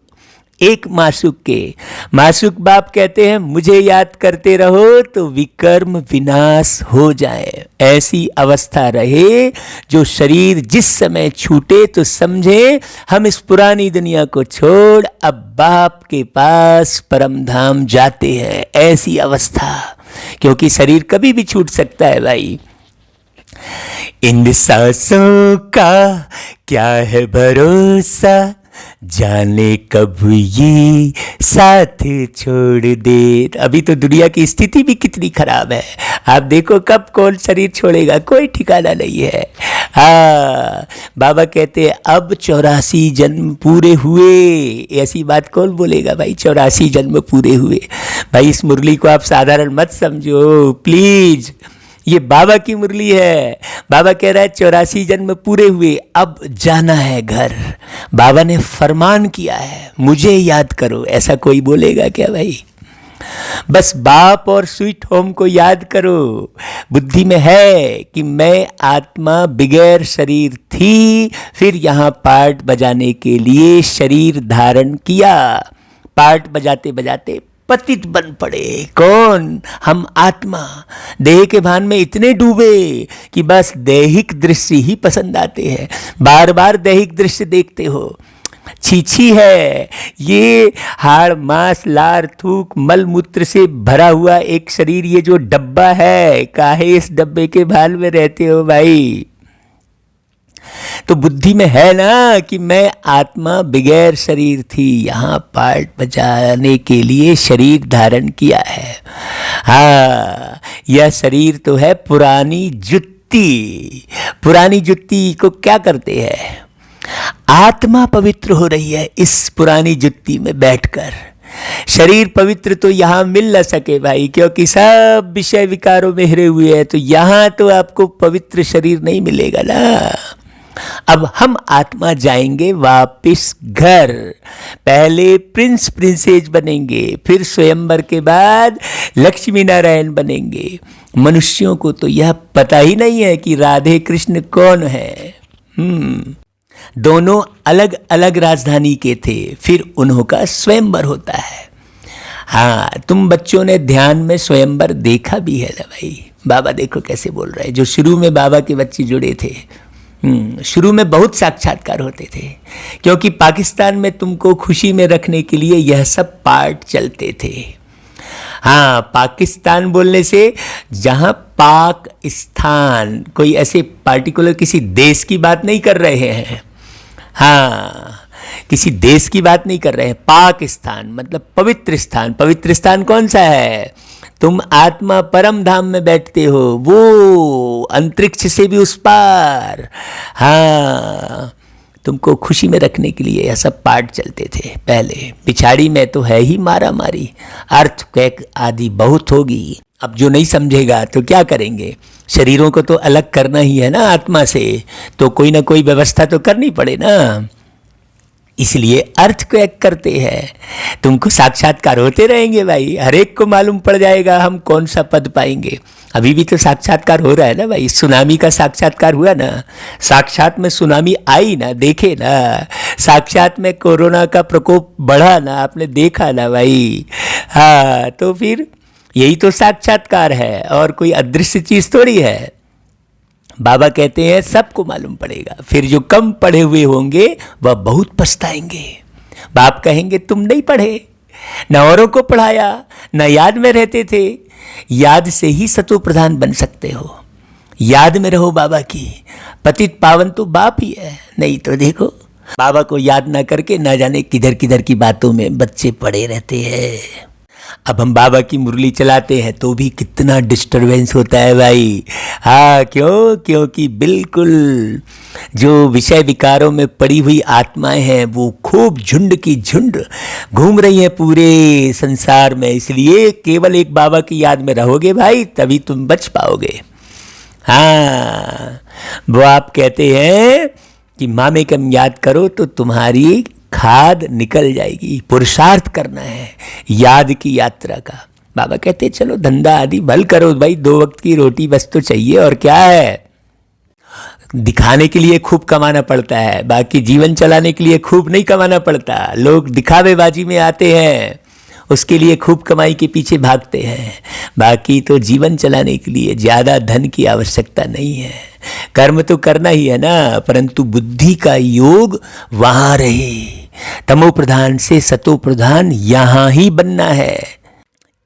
एक मासुक के। मासुक बाप कहते हैं मुझे याद करते रहो तो विकर्म विनाश हो जाए, ऐसी अवस्था रहे जो शरीर जिस समय छूटे तो समझे हम इस पुरानी दुनिया को छोड़ अब बाप के पास परम धाम जाते हैं, ऐसी अवस्था। क्योंकि शरीर कभी भी छूट सकता है भाई। इन सांसों का क्या है भरोसा, जाने कब ये साथ छोड़ दे। अभी तो दुनिया की स्थिति भी कितनी खराब है, आप देखो कब कौन शरीर छोड़ेगा, कोई ठिकाना नहीं है। हाँ, बाबा कहते हैं अब 84 जन्म पूरे हुए। ऐसी बात कौन बोलेगा भाई, 84 जन्म पूरे हुए। भाई इस मुरली को आप साधारण मत समझो प्लीज, ये बाबा की मुरली है। बाबा कह रहा है 84 जन्म पूरे हुए, अब जाना है घर। बाबा ने फरमान किया है मुझे याद करो, ऐसा कोई बोलेगा क्या भाई? बस बाप और स्वीट होम को याद करो। बुद्धि में है कि मैं आत्मा बगैर शरीर थी, फिर यहाँ पार्ट बजाने के लिए शरीर धारण किया। पार्ट बजाते बजाते पतित बन पड़े। कौन? हम आत्मा। देह के भान में इतने डूबे कि बस दैहिक दृश्य ही पसंद आते हैं, बार बार दैहिक दृश्य देखते हो। छीछी है ये हाड़ मांस लार थूक मल मूत्र से भरा हुआ एक शरीर, ये जो डब्बा है, काहे इस डब्बे के भान में रहते हो भाई? तो बुद्धि में है ना कि मैं आत्मा बगैर शरीर थी, यहाँ पार्ट बजाने के लिए शरीर धारण किया है। हाँ, यह शरीर तो है पुरानी जुत्ती। पुरानी जुत्ती को क्या करते हैं? आत्मा पवित्र हो रही है इस पुरानी जुत्ती में बैठकर। शरीर पवित्र तो यहाँ मिल न सके भाई, क्योंकि सब विषय विकारों में हिरे हुए हैं, तो यहाँ तो आपको पवित्र शरीर नहीं मिलेगा ना। अब हम आत्मा जाएंगे वापिस घर। पहले प्रिंस प्रिंसेज बनेंगे, फिर स्वयंवर के बाद लक्ष्मी नारायण बनेंगे। मनुष्यों को तो यह पता ही नहीं है कि राधे कृष्ण कौन है। दोनों अलग अलग राजधानी के थे, फिर उन्हों का स्वयंवर होता है। हाँ, तुम बच्चों ने ध्यान में स्वयंवर देखा भी है ना भाई। बाबा देखो कैसे बोल रहे हैं। जो शुरू में बाबा के बच्चे जुड़े थे, शुरू में बहुत साक्षात्कार होते थे, क्योंकि पाकिस्तान में तुमको खुशी में रखने के लिए यह सब पार्ट चलते थे। हाँ, पाकिस्तान बोलने से जहाँ पाक स्थान, कोई ऐसे पार्टिकुलर किसी देश की बात नहीं कर रहे हैं। हाँ, किसी देश की बात नहीं कर रहे हैं। पाकिस्तान मतलब पवित्र स्थान। पवित्र स्थान कौन सा है? तुम आत्मा परम धाम में बैठते हो, वो अंतरिक्ष से भी उस पार। हाँ, तुमको खुशी में रखने के लिए यह सब पार्ट चलते थे पहले। पिछाड़ी में तो है ही मारा मारी, अर्थक्वेक आदि बहुत होगी। अब जो नहीं समझेगा तो क्या करेंगे? शरीरों को तो अलग करना ही है ना आत्मा से, तो कोई ना कोई व्यवस्था तो करनी पड़े ना। इसलिए अर्थक्वेक करते हैं। तुमको साक्षात्कार होते रहेंगे भाई, हर एक को मालूम पड़ जाएगा हम कौन सा पद पाएंगे। अभी भी तो साक्षात्कार हो रहा है ना भाई। सुनामी का साक्षात्कार हुआ ना, साक्षात में सुनामी आई ना, देखे ना। साक्षात में कोरोना का प्रकोप बढ़ा ना, आपने देखा ना भाई। हाँ, तो फिर यही तो साक्षात्कार है, और कोई अदृश्य चीज थोड़ी है। बाबा कहते हैं सबको मालूम पड़ेगा, फिर जो कम पढ़े हुए होंगे वह बहुत पछताएंगे। बाप कहेंगे तुम नहीं पढ़े, न औरों को पढ़ाया, न याद में रहते थे। याद से ही सतो प्रधान बन सकते हो। याद में रहो बाबा की। पतित पावन तो बाप ही है, नहीं तो देखो बाबा को याद ना करके ना जाने किधर किधर की बातों में बच्चे पड़े रहते हैं। अब हम बाबा की मुरली चलाते हैं तो भी कितना डिस्टरबेंस होता है भाई। हाँ, क्यों? क्योंकि बिल्कुल जो विषय विकारों में पड़ी हुई आत्माएं हैं वो खूब झुंड की झुंड घूम रही हैं पूरे संसार में। इसलिए केवल एक बाबा की याद में रहोगे भाई, तभी तुम बच पाओगे। हाँ, वो आप कहते हैं कि मामे कम याद करो तो तुम्हारी खाद निकल जाएगी। पुरुषार्थ करना है याद की यात्रा का। बाबा कहते चलो धंधा आदि भल करो भाई, 2 वक्त की रोटी बस तो चाहिए, और क्या है। दिखाने के लिए खूब कमाना पड़ता है, बाकी जीवन चलाने के लिए खूब नहीं कमाना पड़ता। लोग दिखावेबाजी में आते हैं, उसके लिए खूब कमाई के पीछे भागते हैं, बाकी तो जीवन चलाने के लिए ज़्यादा धन की आवश्यकता नहीं है। कर्म तो करना ही है ना, परंतु बुद्धि का योग वहाँ रहे। तमो प्रधान से सतो प्रधान यहाँ ही बनना है,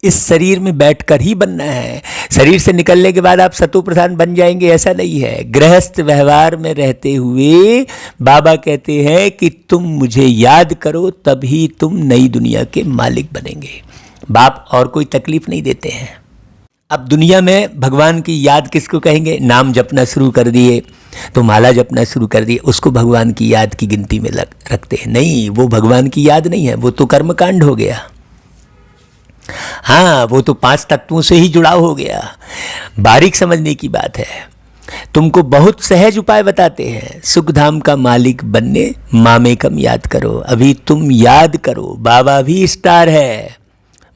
इस शरीर में बैठकर ही बनना है। शरीर से निकलने के बाद आप सतो प्रधान बन जाएंगे ऐसा नहीं है। गृहस्थ व्यवहार में रहते हुए बाबा कहते हैं कि तुम मुझे याद करो, तभी तुम नई दुनिया के मालिक बनेंगे। बाप और कोई तकलीफ नहीं देते हैं। अब दुनिया में भगवान की याद किसको कहेंगे? नाम जपना शुरू कर दिए तो माला जपना शुरू कर दिए, उसको भगवान की याद की गिनती में रखते हैं। नहीं, वो भगवान की याद नहीं है, वो तो कर्मकांड हो गया। हाँ, वो तो 5 तत्वों से ही जुड़ाव हो गया। बारीक समझने की बात है। तुमको बहुत सहज उपाय बताते हैं। सुखधाम का मालिक बनने मामेकम याद करो। अभी तुम याद करो, बाबा भी स्टार है।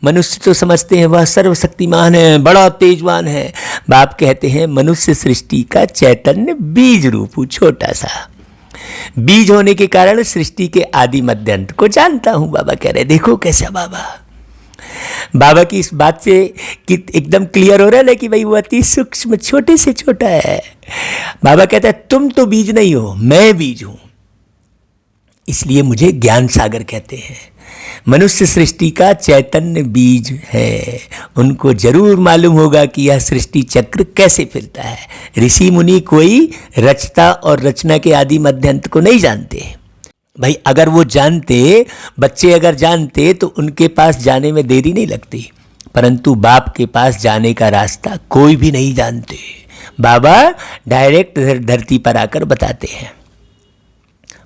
मनुष्य तो समझते हैं वह सर्वशक्तिमान है, बड़ा तेजवान है। बाप कहते हैं मनुष्य सृष्टि का चैतन्य बीज रूप हूँ, छोटा सा बीज होने के कारण सृष्टि के आदि मध्य अंत को जानता हूँ। बाबा कह रहे, देखो कैसा बाबा की इस बात से कि एकदम क्लियर हो रहा है ना कि भाई वो अति सूक्ष्म छोटे से छोटा है। बाबा कहता है तुम तो बीज नहीं हो, मैं बीज हूं, इसलिए मुझे ज्ञान सागर कहते हैं। मनुष्य सृष्टि का चैतन्य बीज है। उनको जरूर मालूम होगा कि यह सृष्टि चक्र कैसे फिरता है। ऋषि मुनि कोई रचता और रचना के आदि मध्यांत को नहीं जानते। भाई अगर वो जानते, बच्चे अगर जानते तो उनके पास जाने में देरी नहीं लगती, परंतु बाप के पास जाने का रास्ता कोई भी नहीं जानते। बाबा डायरेक्ट धरती पर आकर बताते हैं।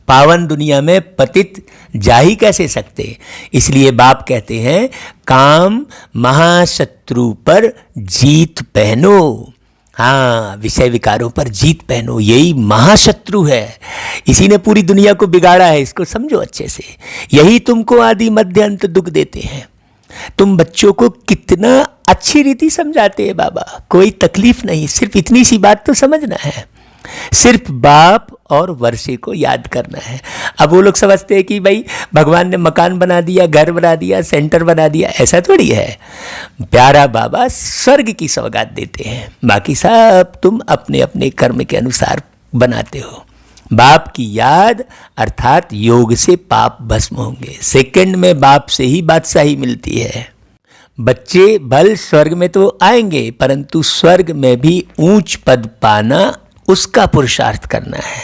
पावन दुनिया में पतित जा ही कैसे सकते, इसलिए बाप कहते हैं काम महाशत्रु पर जीत पहनो। हाँ, विषय विकारों पर जीत पहनो, यही महाशत्रु है। इसी ने पूरी दुनिया को बिगाड़ा है, इसको समझो अच्छे से। यही तुमको आदि मध्य अंत दुख देते हैं। तुम बच्चों को कितना अच्छी रीति समझाते हैं बाबा, कोई तकलीफ नहीं, सिर्फ इतनी सी बात तो समझना है, सिर्फ बाप और वर्षे को याद करना है। अब वो लोग समझते हैं कि भाई भगवान ने मकान बना दिया, घर बना दिया, सेंटर बना दिया, ऐसा थोड़ी है। प्यारा बाबा स्वर्ग की सौगात देते हैं, बाकी सब तुम अपने अपने कर्म के अनुसार बनाते हो। बाप की याद अर्थात योग से पाप भस्म होंगे। सेकंड में बाप से ही बादशाही मिलती है। बच्चे भल स्वर्ग में तो आएंगे, परंतु स्वर्ग में भी ऊंच पद पाना उसका पुरुषार्थ करना है।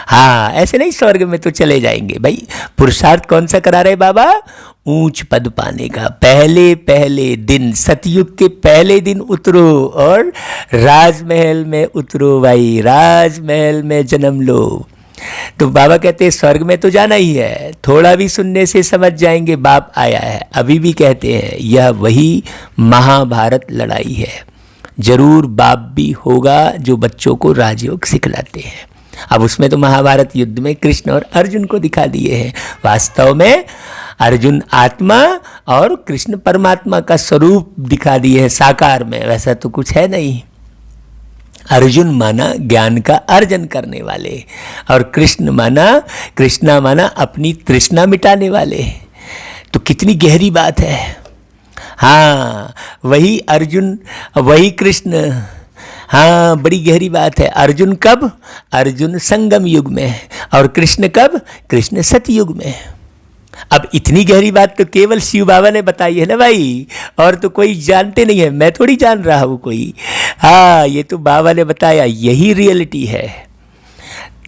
हाँ, ऐसे नहीं स्वर्ग में तो चले जाएंगे। भाई पुरुषार्थ कौन सा करा रहे बाबा? ऊंच पद पाने का। पहले पहले दिन, सतयुग के पहले दिन उतरो और राजमहल में उतरो भाई, राजमहल में जन्म लो। तो बाबा कहते हैं स्वर्ग में तो जाना ही है। थोड़ा भी सुनने से समझ जाएंगे बाप आया है। अभी भी कहते हैं यह वही महाभारत लड़ाई है। जरूर बाप भी होगा जो बच्चों को राजयोग सिखलाते हैं। अब उसमें तो महाभारत युद्ध में कृष्ण और अर्जुन को दिखा दिए हैं। वास्तव में अर्जुन आत्मा और कृष्ण परमात्मा का स्वरूप दिखा दिए हैं साकार में, वैसा तो कुछ है नहीं। अर्जुन माना ज्ञान का अर्जन करने वाले और कृष्णा माना अपनी तृष्णा मिटाने वाले। तो कितनी गहरी बात है। हाँ, वही अर्जुन वही कृष्ण। हाँ, बड़ी गहरी बात है। अर्जुन कब? अर्जुन संगम युग में, और कृष्ण कब? कृष्ण सतयुग में। अब इतनी गहरी बात तो केवल शिव बाबा ने बताई है ना भाई, और तो कोई जानते नहीं है, मैं थोड़ी जान रहा हूँ कोई। हाँ, ये तो बाबा ने बताया, यही रियलिटी है।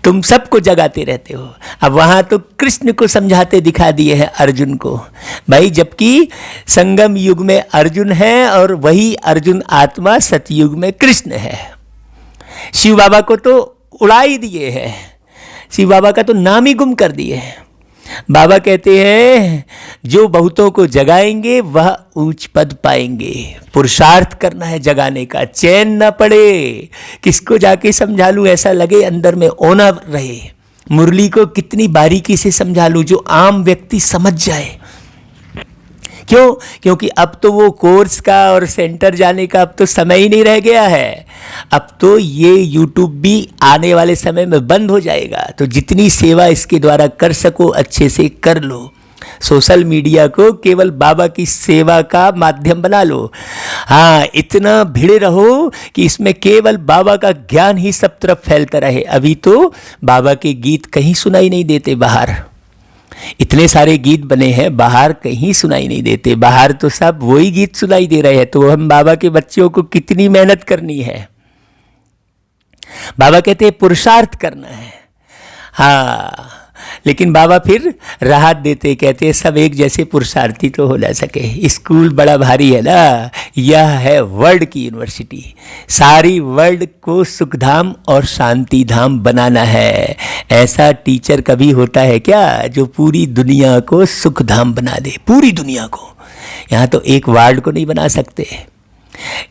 तुम सबको जगाते रहते हो। अब वहाँ तो कृष्ण को समझाते दिखा दिए हैं अर्जुन को भाई, जबकि संगम युग में अर्जुन है और वही अर्जुन आत्मा सतयुग में कृष्ण है। शिव बाबा को तो उड़ा ही दिए हैं, शिव बाबा का तो नाम ही गुम कर दिए हैं। बाबा कहते हैं जो बहुतों को जगाएंगे वह ऊंच पद पाएंगे। पुरुषार्थ करना है जगाने का, चैन न पड़े। किसको जाके समझा लूँ, ऐसा लगे अंदर में ओना रहे। मुरली को कितनी बारीकी से समझा लूँ जो आम व्यक्ति समझ जाए क्यों? क्योंकि अब तो वो कोर्स का और सेंटर जाने का अब तो समय ही नहीं रह गया है। अब तो ये यूट्यूब भी आने वाले समय में बंद हो जाएगा। तो जितनी सेवा इसके द्वारा कर सको अच्छे से कर लो। सोशल मीडिया को केवल बाबा की सेवा का माध्यम बना लो। हाँ, इतना भिड़े रहो कि इसमें केवल बाबा का ज्ञान ही सब तरफ फैलता रहे। अभी तो बाबा के गीत कहीं सुनाई नहीं देते बाहर। इतने सारे गीत बने हैं, बाहर कहीं सुनाई नहीं देते। बाहर तो सब वही गीत सुनाई दे रहे हैं। तो हम बाबा के बच्चों को कितनी मेहनत करनी है। बाबा कहते हैं पुरुषार्थ करना है। हाँ, लेकिन बाबा फिर राहत देते, कहते हैं सब एक जैसे पुरुषार्थी तो हो ना सके। स्कूल बड़ा भारी है ना। यह है वर्ल्ड की यूनिवर्सिटी। सारी वर्ल्ड को सुखधाम और शांति धाम बनाना है। ऐसा टीचर कभी होता है क्या जो पूरी दुनिया को सुखधाम बना दे? पूरी दुनिया को। यहाँ तो एक वार्ड को नहीं बना सकते।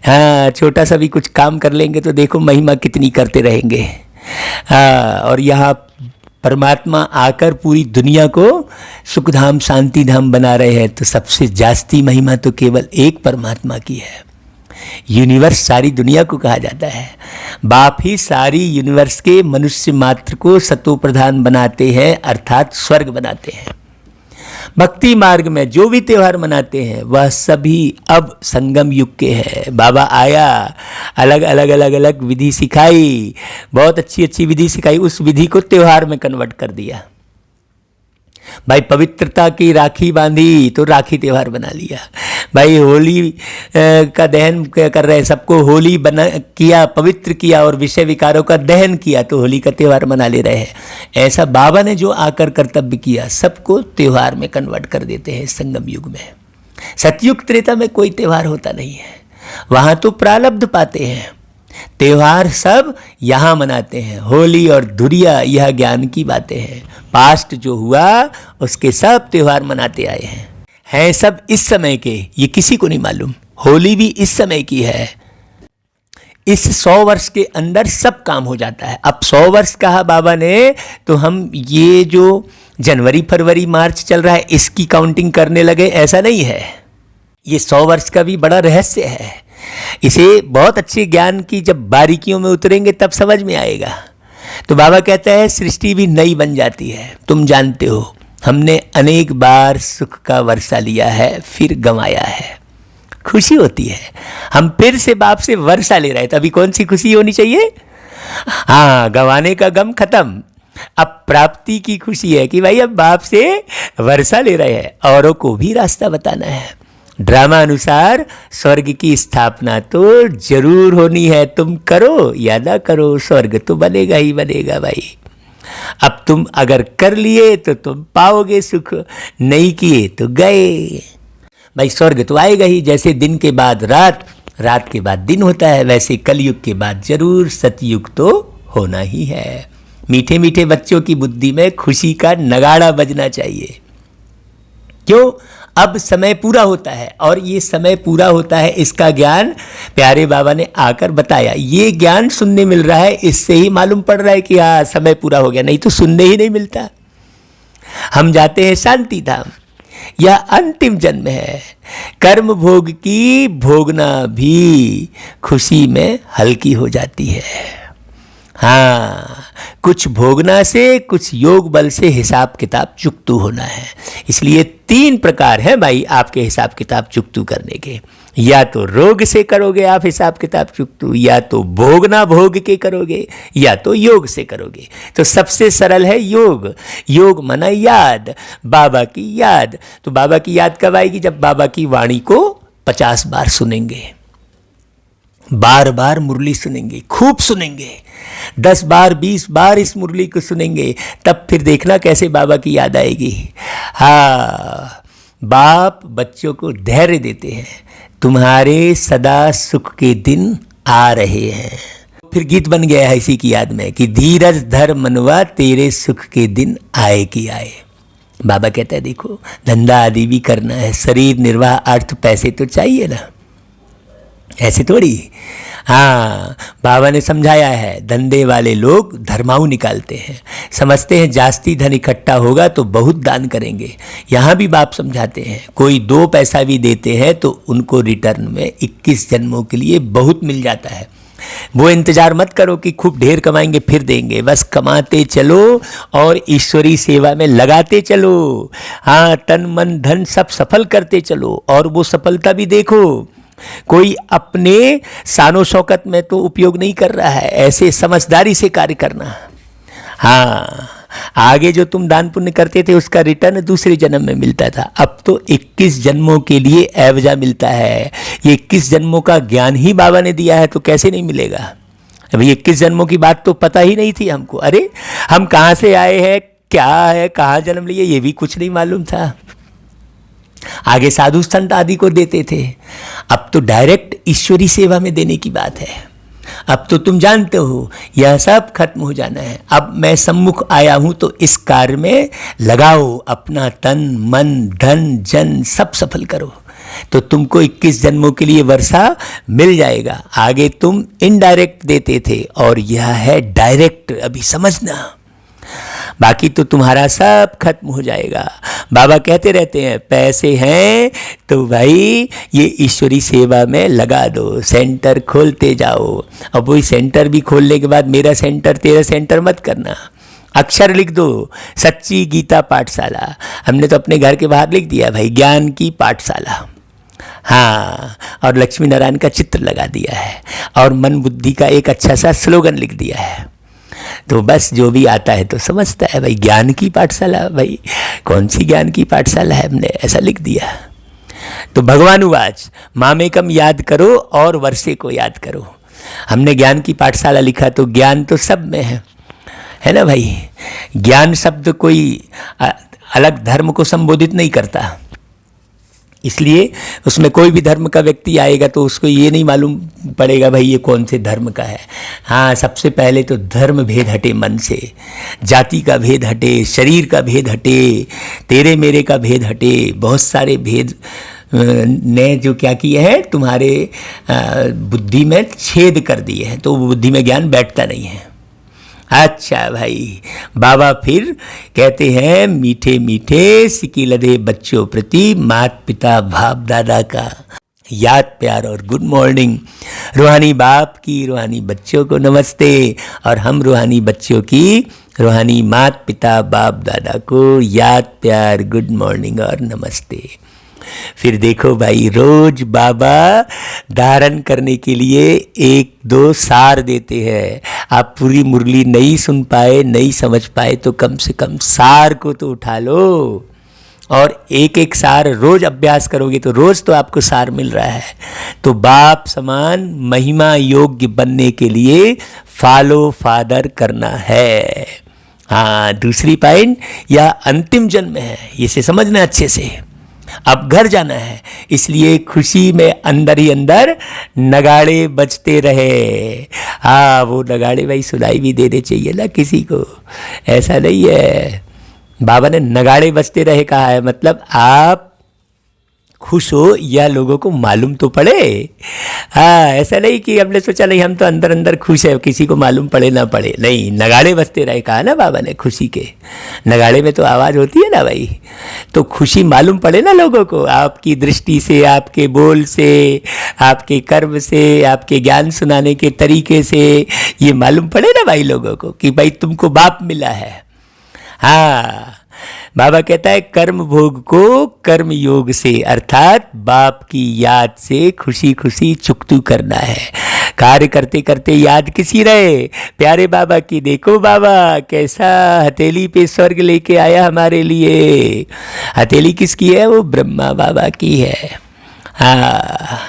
हाँ, छोटा सा भी कुछ काम कर लेंगे तो देखो महिमा कितनी करते रहेंगे। हाँ, और यहाँ परमात्मा आकर पूरी दुनिया को सुखधाम शांति धाम बना रहे हैं। तो सबसे जास्ती महिमा तो केवल एक परमात्मा की है। यूनिवर्स सारी दुनिया को कहा जाता है। बाप ही सारी यूनिवर्स के मनुष्य मात्र को सतो प्रधान बनाते हैं, अर्थात स्वर्ग बनाते हैं। भक्ति मार्ग में जो भी त्यौहार मनाते हैं वह सभी अब संगम युग के हैं। बाबा आया, अलग अलग विधि सिखाई, बहुत अच्छी विधि सिखाई, उस विधि को त्यौहार में कन्वर्ट कर दिया। भाई पवित्रता की राखी बांधी तो राखी त्यौहार बना लिया। भाई होली का दहन कर रहे हैं, सबको होली बना किया, पवित्र किया और विषय विकारों का दहन किया तो होली का त्यौहार मना ले रहे हैं। ऐसा बाबा ने जो आकर कर्तव्य किया सबको त्यौहार में कन्वर्ट कर देते हैं संगम युग में। सतयुग त्रेता में कोई त्यौहार होता नहीं है, वहाँ तो प्रारब्ध पाते हैं। त्यौहार सब यहाँ मनाते हैं। होली और धुरिया यह ज्ञान की बातें हैं। पास्ट जो हुआ उसके सब त्यौहार मनाते आए हैं सब इस समय के, ये किसी को नहीं मालूम। होली भी इस समय की है। इस 100 वर्ष के अंदर सब काम हो जाता है। अब 100 वर्ष कहा बाबा ने तो हम ये जो जनवरी फरवरी मार्च चल रहा है इसकी काउंटिंग करने लगे, ऐसा नहीं है। ये 100 वर्ष का भी बड़ा रहस्य है। इसे बहुत अच्छे ज्ञान की जब बारीकियों में उतरेंगे तब समझ में आएगा। तो बाबा कहता है सृष्टि भी नई बन जाती है। तुम जानते हो हमने अनेक बार सुख का वर्षा लिया है फिर गंवाया है। खुशी होती है, हम फिर से बाप से वर्षा ले रहे हैं। तो अभी कौन सी खुशी होनी चाहिए? हाँ, गंवाने का गम खत्म, अब प्राप्ति की खुशी है कि भाई अब बाप से वर्षा ले रहे हैं। औरों को भी रास्ता बताना है। ड्रामा अनुसार स्वर्ग की स्थापना तो जरूर होनी है। तुम करो या ना करो, स्वर्ग तो बनेगा ही बनेगा भाई। अब तुम अगर कर लिए तो तुम पाओगे सुख, नहीं किए तो गए भाई। स्वर्ग तो आएगा ही। जैसे दिन के बाद रात, रात के बाद दिन होता है, वैसे कलयुग के बाद जरूर सतयुग तो होना ही है। मीठे मीठे बच्चों की बुद्धि में खुशी का नगाड़ा बजना चाहिए। क्यों? अब समय पूरा होता है और ये समय पूरा होता है इसका ज्ञान प्यारे बाबा ने आकर बताया। ये ज्ञान सुनने मिल रहा है, इससे ही मालूम पड़ रहा है कि हाँ समय पूरा हो गया, नहीं तो सुनने ही नहीं मिलता। हम जाते हैं शांति धाम, यह अंतिम जन्म है। कर्म भोग की भोगना भी खुशी में हल्की हो जाती है। हाँ, कुछ भोगना से कुछ योग बल से हिसाब किताब चुकतू होना है। इसलिए 3 प्रकार है भाई आपके हिसाब किताब चुकतू करने के। या तो रोग से करोगे आप हिसाब किताब चुकतू, या तो भोगना भोग के करोगे, या तो योग से करोगे। तो सबसे सरल है योग। योग माना याद, बाबा की याद। तो बाबा की याद कब आएगी? जब बाबा की वाणी को 50 बार सुनेंगे, बार बार मुरली सुनेंगे, खूब सुनेंगे, 10 बार 20 बार इस मुरली को सुनेंगे, तब फिर देखना कैसे बाबा की याद आएगी। हाँ, बाप बच्चों को धैर्य देते हैं, तुम्हारे सदा सुख के दिन आ रहे हैं। फिर गीत बन गया है इसी की याद में कि धीरज धर मनवा तेरे सुख के दिन आए कि आए। बाबा कहता है देखो धंधा आदि भी करना है, शरीर निर्वाह अर्थ पैसे तो चाहिए ना। ऐसे थोड़ी। हाँ, बाबा ने समझाया है, धंधे वाले लोग धर्माऊ निकालते हैं, समझते हैं जास्ती धन इकट्ठा होगा तो बहुत दान करेंगे। यहाँ भी बाप समझाते हैं, कोई 2 पैसा भी देते हैं तो उनको रिटर्न में 21 जन्मों के लिए बहुत मिल जाता है। वो इंतजार मत करो कि खूब ढेर कमाएंगे फिर देंगे, बस कमाते चलो और ईश्वरी सेवा में लगाते चलो। हाँ, तन मन धन सब सफल करते चलो और वो सफलता भी देखो। कोई अपने शानो शौकत में तो उपयोग नहीं कर रहा है, ऐसे समझदारी से कार्य करना। हाँ, आगे जो तुम दान पुण्य करते थे उसका रिटर्न दूसरे जन्म में मिलता था, अब तो 21 जन्मों के लिए एवजा मिलता है। ये 21 जन्मों का ज्ञान ही बाबा ने दिया है तो कैसे नहीं मिलेगा। अभी 21 जन्मों की बात तो पता ही नहीं थी हमको। अरे हम कहाँ से आए हैं, क्या है, कहाँ जन्म लिए, ये भी कुछ नहीं मालूम था। आगे साधु संत आदि को देते थे, अब तो डायरेक्ट ईश्वरी सेवा में देने की बात है। अब तो तुम जानते हो यह सब खत्म हो जाना है। अब मैं सम्मुख आया हूं तो इस कार्य में लगाओ अपना तन मन धन जन सब सफल करो, तो तुमको 21 जन्मों के लिए वर्षा मिल जाएगा। आगे तुम इनडायरेक्ट देते थे और यह है डायरेक्ट, अभी समझना। बाकी तो तुम्हारा सब खत्म हो जाएगा। बाबा कहते रहते हैं, पैसे हैं तो भाई ये ईश्वरी सेवा में लगा दो, सेंटर खोलते जाओ। अब वही सेंटर भी खोलने के बाद मेरा सेंटर तेरा सेंटर मत करना, अक्षर लिख दो, सच्ची गीता पाठशाला। हमने तो अपने घर के बाहर लिख दिया भाई, ज्ञान की पाठशाला। हाँ, और लक्ष्मी नारायण का चित्र लगा दिया है और मन बुद्धि का एक अच्छा सा स्लोगन लिख दिया है। तो बस जो भी आता है तो समझता है भाई ज्ञान की पाठशाला। भाई कौन सी ज्ञान की पाठशाला है, हमने ऐसा लिख दिया। तो भगवानुवाच मामेकम याद करो और वर्षे को याद करो। हमने ज्ञान की पाठशाला लिखा तो ज्ञान तो सब में है ना भाई। ज्ञान शब्द कोई अलग धर्म को संबोधित नहीं करता, इसलिए उसमें कोई भी धर्म का व्यक्ति आएगा तो उसको ये नहीं मालूम पड़ेगा भाई ये कौन से धर्म का है। हाँ, सबसे पहले तो धर्म भेद हटे मन से, जाति का भेद हटे, शरीर का भेद हटे, तेरे मेरे का भेद हटे। बहुत सारे भेद ने जो क्या किए हैं, तुम्हारे बुद्धि में छेद कर दिए हैं, तो बुद्धि में ज्ञान बैठता नहीं है। अच्छा भाई, बाबा फिर कहते हैं, मीठे मीठे सिकिलधे बच्चों प्रति माता पिता बाप दादा का याद प्यार और गुड मॉर्निंग। रूहानी बाप की रूहानी बच्चों को नमस्ते, और हम रूहानी बच्चों की रूहानी माता पिता बाप दादा को याद प्यार गुड मॉर्निंग और नमस्ते। फिर देखो भाई, रोज बाबा धारण करने के लिए 1-2 सार देते हैं। आप पूरी मुरली नहीं सुन पाए, नहीं समझ पाए तो कम से कम सार को तो उठा लो, और एक सार रोज अभ्यास करोगे तो रोज तो आपको सार मिल रहा है। तो बाप समान महिमा योग्य बनने के लिए फॉलो फादर करना है। हाँ, दूसरी पॉइंट या अंतिम जन्म है, इसे समझना अच्छे से। अब घर जाना है, इसलिए खुशी में अंदर ही अंदर नगाड़े बजते रहे। हाँ, वो नगाड़े भाई सुनाई भी देने चाहिए ना किसी को, ऐसा नहीं है। बाबा ने नगाड़े बजते रहे कहा है, मतलब आप खुश हो या लोगों को मालूम तो पड़े। हाँ, ऐसा नहीं कि हमने सोचा नहीं हम तो अंदर अंदर खुश है, किसी को मालूम पड़े ना पड़े, नहीं, नगाड़े बजते रहे कहा ना बाबा ने। खुशी के नगाड़े में तो आवाज़ होती है ना भाई, तो खुशी मालूम पड़े ना लोगों को, आपकी दृष्टि से, आपके बोल से, आपके कर्म से, आपके ज्ञान सुनाने के तरीके से ये मालूम पड़े ना भाई लोगों को कि भाई तुमको बाप मिला है। हाँ, बाबा कहता है कर्म भोग को कर्म योग से, अर्थात बाप की याद से खुशी खुशी चुकतू करना है। कार्य करते करते याद किसी रहे, प्यारे बाबा की। देखो बाबा कैसा हथेली पे स्वर्ग लेके आया हमारे लिए। हथेली किसकी है? वो ब्रह्मा बाबा की है। हाँ,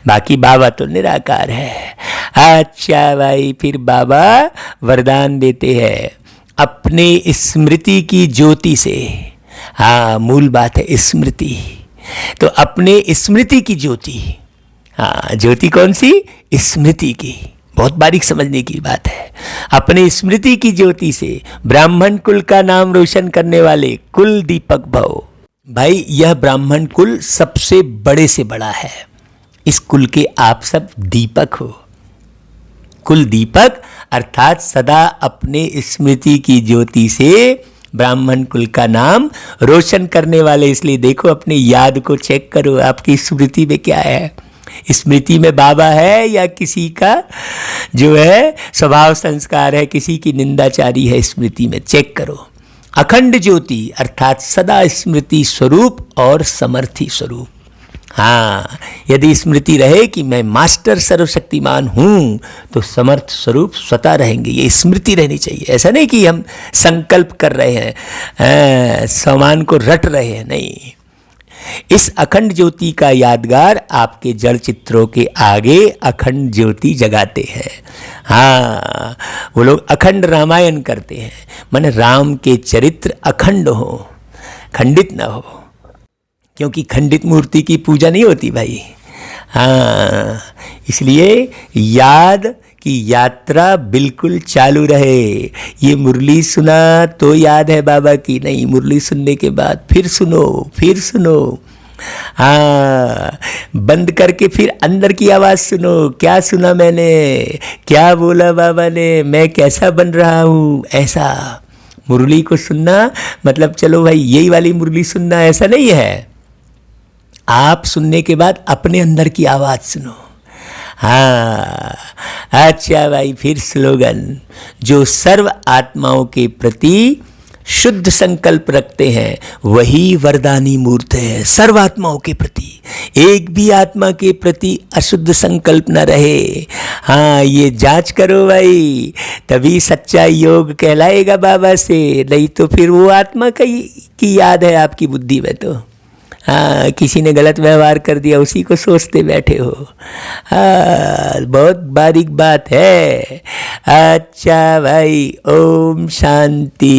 बाकी बाबा तो निराकार है। अच्छा भाई, फिर बाबा वरदान देते हैं अपने स्मृति की ज्योति से। हाँ, मूल बात है स्मृति, तो अपने स्मृति की ज्योति। हाँ, ज्योति कौन सी? स्मृति की। बहुत बारीक समझने की बात है। अपने स्मृति की ज्योति से ब्राह्मण कुल का नाम रोशन करने वाले कुल दीपक भव। भाई, यह ब्राह्मण कुल सबसे बड़े से बड़ा है। इस कुल के आप सब दीपक हो। कुल दीपक अर्थात सदा अपने स्मृति की ज्योति से ब्राह्मण कुल का नाम रोशन करने वाले। इसलिए देखो, अपने याद को चेक करो, आपकी स्मृति में क्या है। स्मृति में बाबा है या किसी का जो है स्वभाव संस्कार है, किसी की निंदाचारी है स्मृति में, चेक करो। अखंड ज्योति अर्थात सदा स्मृति स्वरूप और समर्थी स्वरूप। हाँ, यदि स्मृति रहे कि मैं मास्टर सर्वशक्तिमान हूँ तो समर्थ स्वरूप स्वतः रहेंगे, ये स्मृति रहनी चाहिए। ऐसा नहीं कि हम संकल्प कर रहे हैं, सामान को रट रहे हैं, नहीं। इस अखंड ज्योति का यादगार आपके जड़ चित्रों के आगे अखंड ज्योति जगाते हैं। हाँ, वो लोग अखंड रामायण करते हैं, माने राम के चरित्र अखंड हो, खंडित ना हो, क्योंकि खंडित मूर्ति की पूजा नहीं होती भाई। हाँ, इसलिए याद की यात्रा बिल्कुल चालू रहे। ये मुरली सुना तो याद है बाबा की, नहीं, मुरली सुनने के बाद फिर सुनो, फिर सुनो। हाँ, बंद करके फिर अंदर की आवाज़ सुनो, क्या सुना मैंने, क्या बोला बाबा ने, मैं कैसा बन रहा हूँ। ऐसा मुरली को सुनना मतलब चलो भाई यही वाली मुरली सुनना, ऐसा नहीं है। आप सुनने के बाद अपने अंदर की आवाज़ सुनो। हाँ, अच्छा भाई, फिर स्लोगन, जो सर्व आत्माओं के प्रति शुद्ध संकल्प रखते हैं वही वरदानी मूर्त है। सर्व आत्माओं के प्रति, एक भी आत्मा के प्रति अशुद्ध संकल्प न रहे। हाँ, ये जांच करो भाई, तभी सच्चा योग कहलाएगा बाबा से, नहीं तो फिर वो आत्मा की याद है आपकी बुद्धि में। तो हाँ, किसी ने गलत व्यवहार कर दिया, उसी को सोचते बैठे हो। हाँ, बहुत बारीक बात है। अच्छा भाई, ओम शांति।